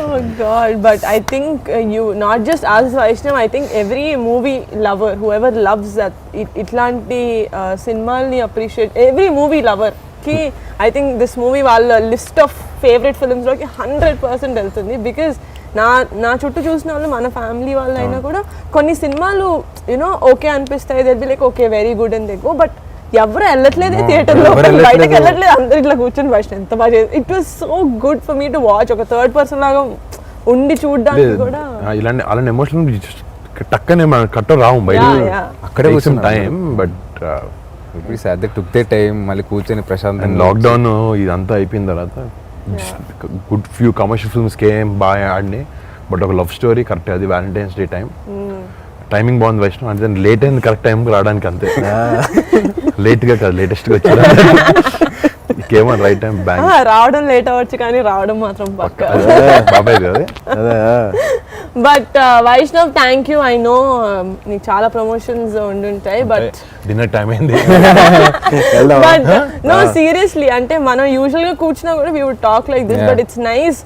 Oh God, but I think you not just as Vaishnav, I think every movie lover, whoever loves that itlanti cinema appreciate, every movie lover ki I think this movie వాళ్ళ list of favorite films లోకి 100% వెళ్తుంది. Because నా చుట్టూ చూసిన వాళ్ళు మన family వాళ్ళు అయినా కూడా కొన్ని సినిమాలు యూనో ఓకే అనిపిస్తాయి, they will be like okay very good and they go, but ఎవరు వెళ్ళట్లేదు థియేటర్లో, బయటకు వెళ్ళట్లేదు, అందరు ఇట్లా కూర్చొని వైష్ణవ్ ఎంత బాగా చేసి. It was so good for me to watch. ఒక థర్డ్ పర్సన్ లాగా ఉండి చూడడానికి కూడా ఇలాంటి అలాంటి ఎమోషనల్ టక్కనే మన కట్ట రావు బయట, అక్కడే కూర్చొని time. But took they time మళ్ళీ కూర్చొని ప్రశాంత్. లాక్డౌన్ ఇదంతా అయిపోయిన తర్వాత good few commercial films came బాగా ఆడినాయి, బట్ ఒక లవ్ స్టోరీ కరెక్ట్. అది వ్యాలంటైన్స్ డే టైమింగ్ బాగుంది వైష్ణవ్. అంటే లేట్ అయింది కరెక్ట్ టైంకి రావడానికి, అంతే. లేట్గా కాదు, లేటెస్ట్గా వచ్చింది. ఇంకేమో రైట్ టైం బ్యాంక్ రావడం లేట్ అవ్వచ్చు కానీ రావడం మాత్రం పక్కా. బాబాయ్ కదా. But Vaishnav thank you. I know నీకు చాలా ప్రమోషన్స్ ఉండుంటాయి, బట్ డిన్నర్ టైం అయింది. బట్ నో సీరియస్లీ, అంటే మనం యూజువల్ గా కూర్చున్నా కూడా we would talk like this, but it's nice.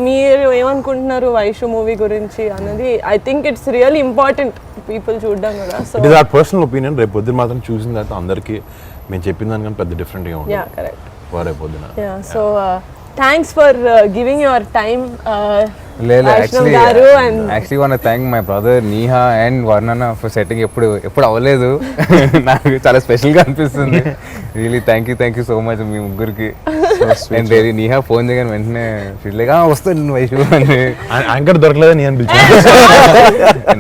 మీరు ఏమనుకుంటున్నారు వైషు మూవీ గురించి అన్నది I think it's really important people చూడడం కూడా. So it is our personal opinion. రేపు పొద్దున మాత్రం చూసిన తర్వాత అందరికీ మేము చెప్పిన దానికన్నా పెద్ద డిఫరెంట్గా ఉంటుంది రేపు పొద్దున. So thanks for giving your time. Actually want to thank my brother Niha and Varnana for setting. ఎప్పుడు అవ్వలేదు, నాకు చాలా స్పెషల్గా అనిపిస్తుంది. Really thank you so much మీ ముగ్గురికి. అండ్ రియలీ నీహా ఫోన్ చేయగానే వెంటనే ఫీల్గా వస్తాను వైషు అని. యాంకర్ దొరకలేదని నేను పిలిచాను.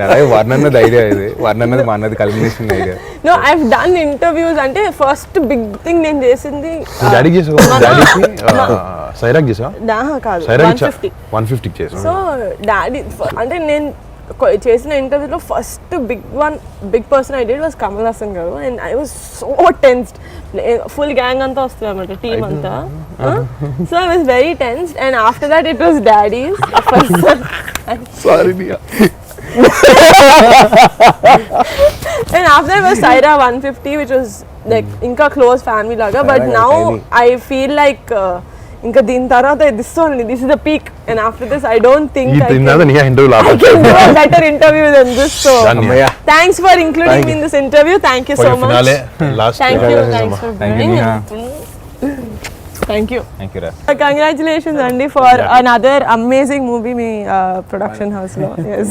అలాగే వర్ణన్నది ఐడియా, ఇది వర్ణన్నది మా అన్నది culmination idea. No I have done interviews. అంటే ఫస్ట్ బిగ్ థింగ్ నేను చేసింది డాడీకి చేసావు, డాడీకి సైరాక్ చేసావా? కాదు, సైరాక్ 150 చేసావు. సో డాడీ అంటే నేను చేసిన ఇంటర్వ్యూలో first big person I did was Kamal Haasan garu. And I was so tensed. Full gang అంతా వస్తుంది అనమాట, టీమ్ అంతా. So I was very tensed. And after that it was daddy's. Sorry. And after that was Saira 150, which was like inka close family laga. But now I feel like inka din tarvata this is the peak. And after this I don't think I can do a better interview than this. So thanks for including me in this interview. Thank you so much. Thank you. Thanks for being here. Thank you. Congratulations Andy for another amazing movie me production house lo. Yes.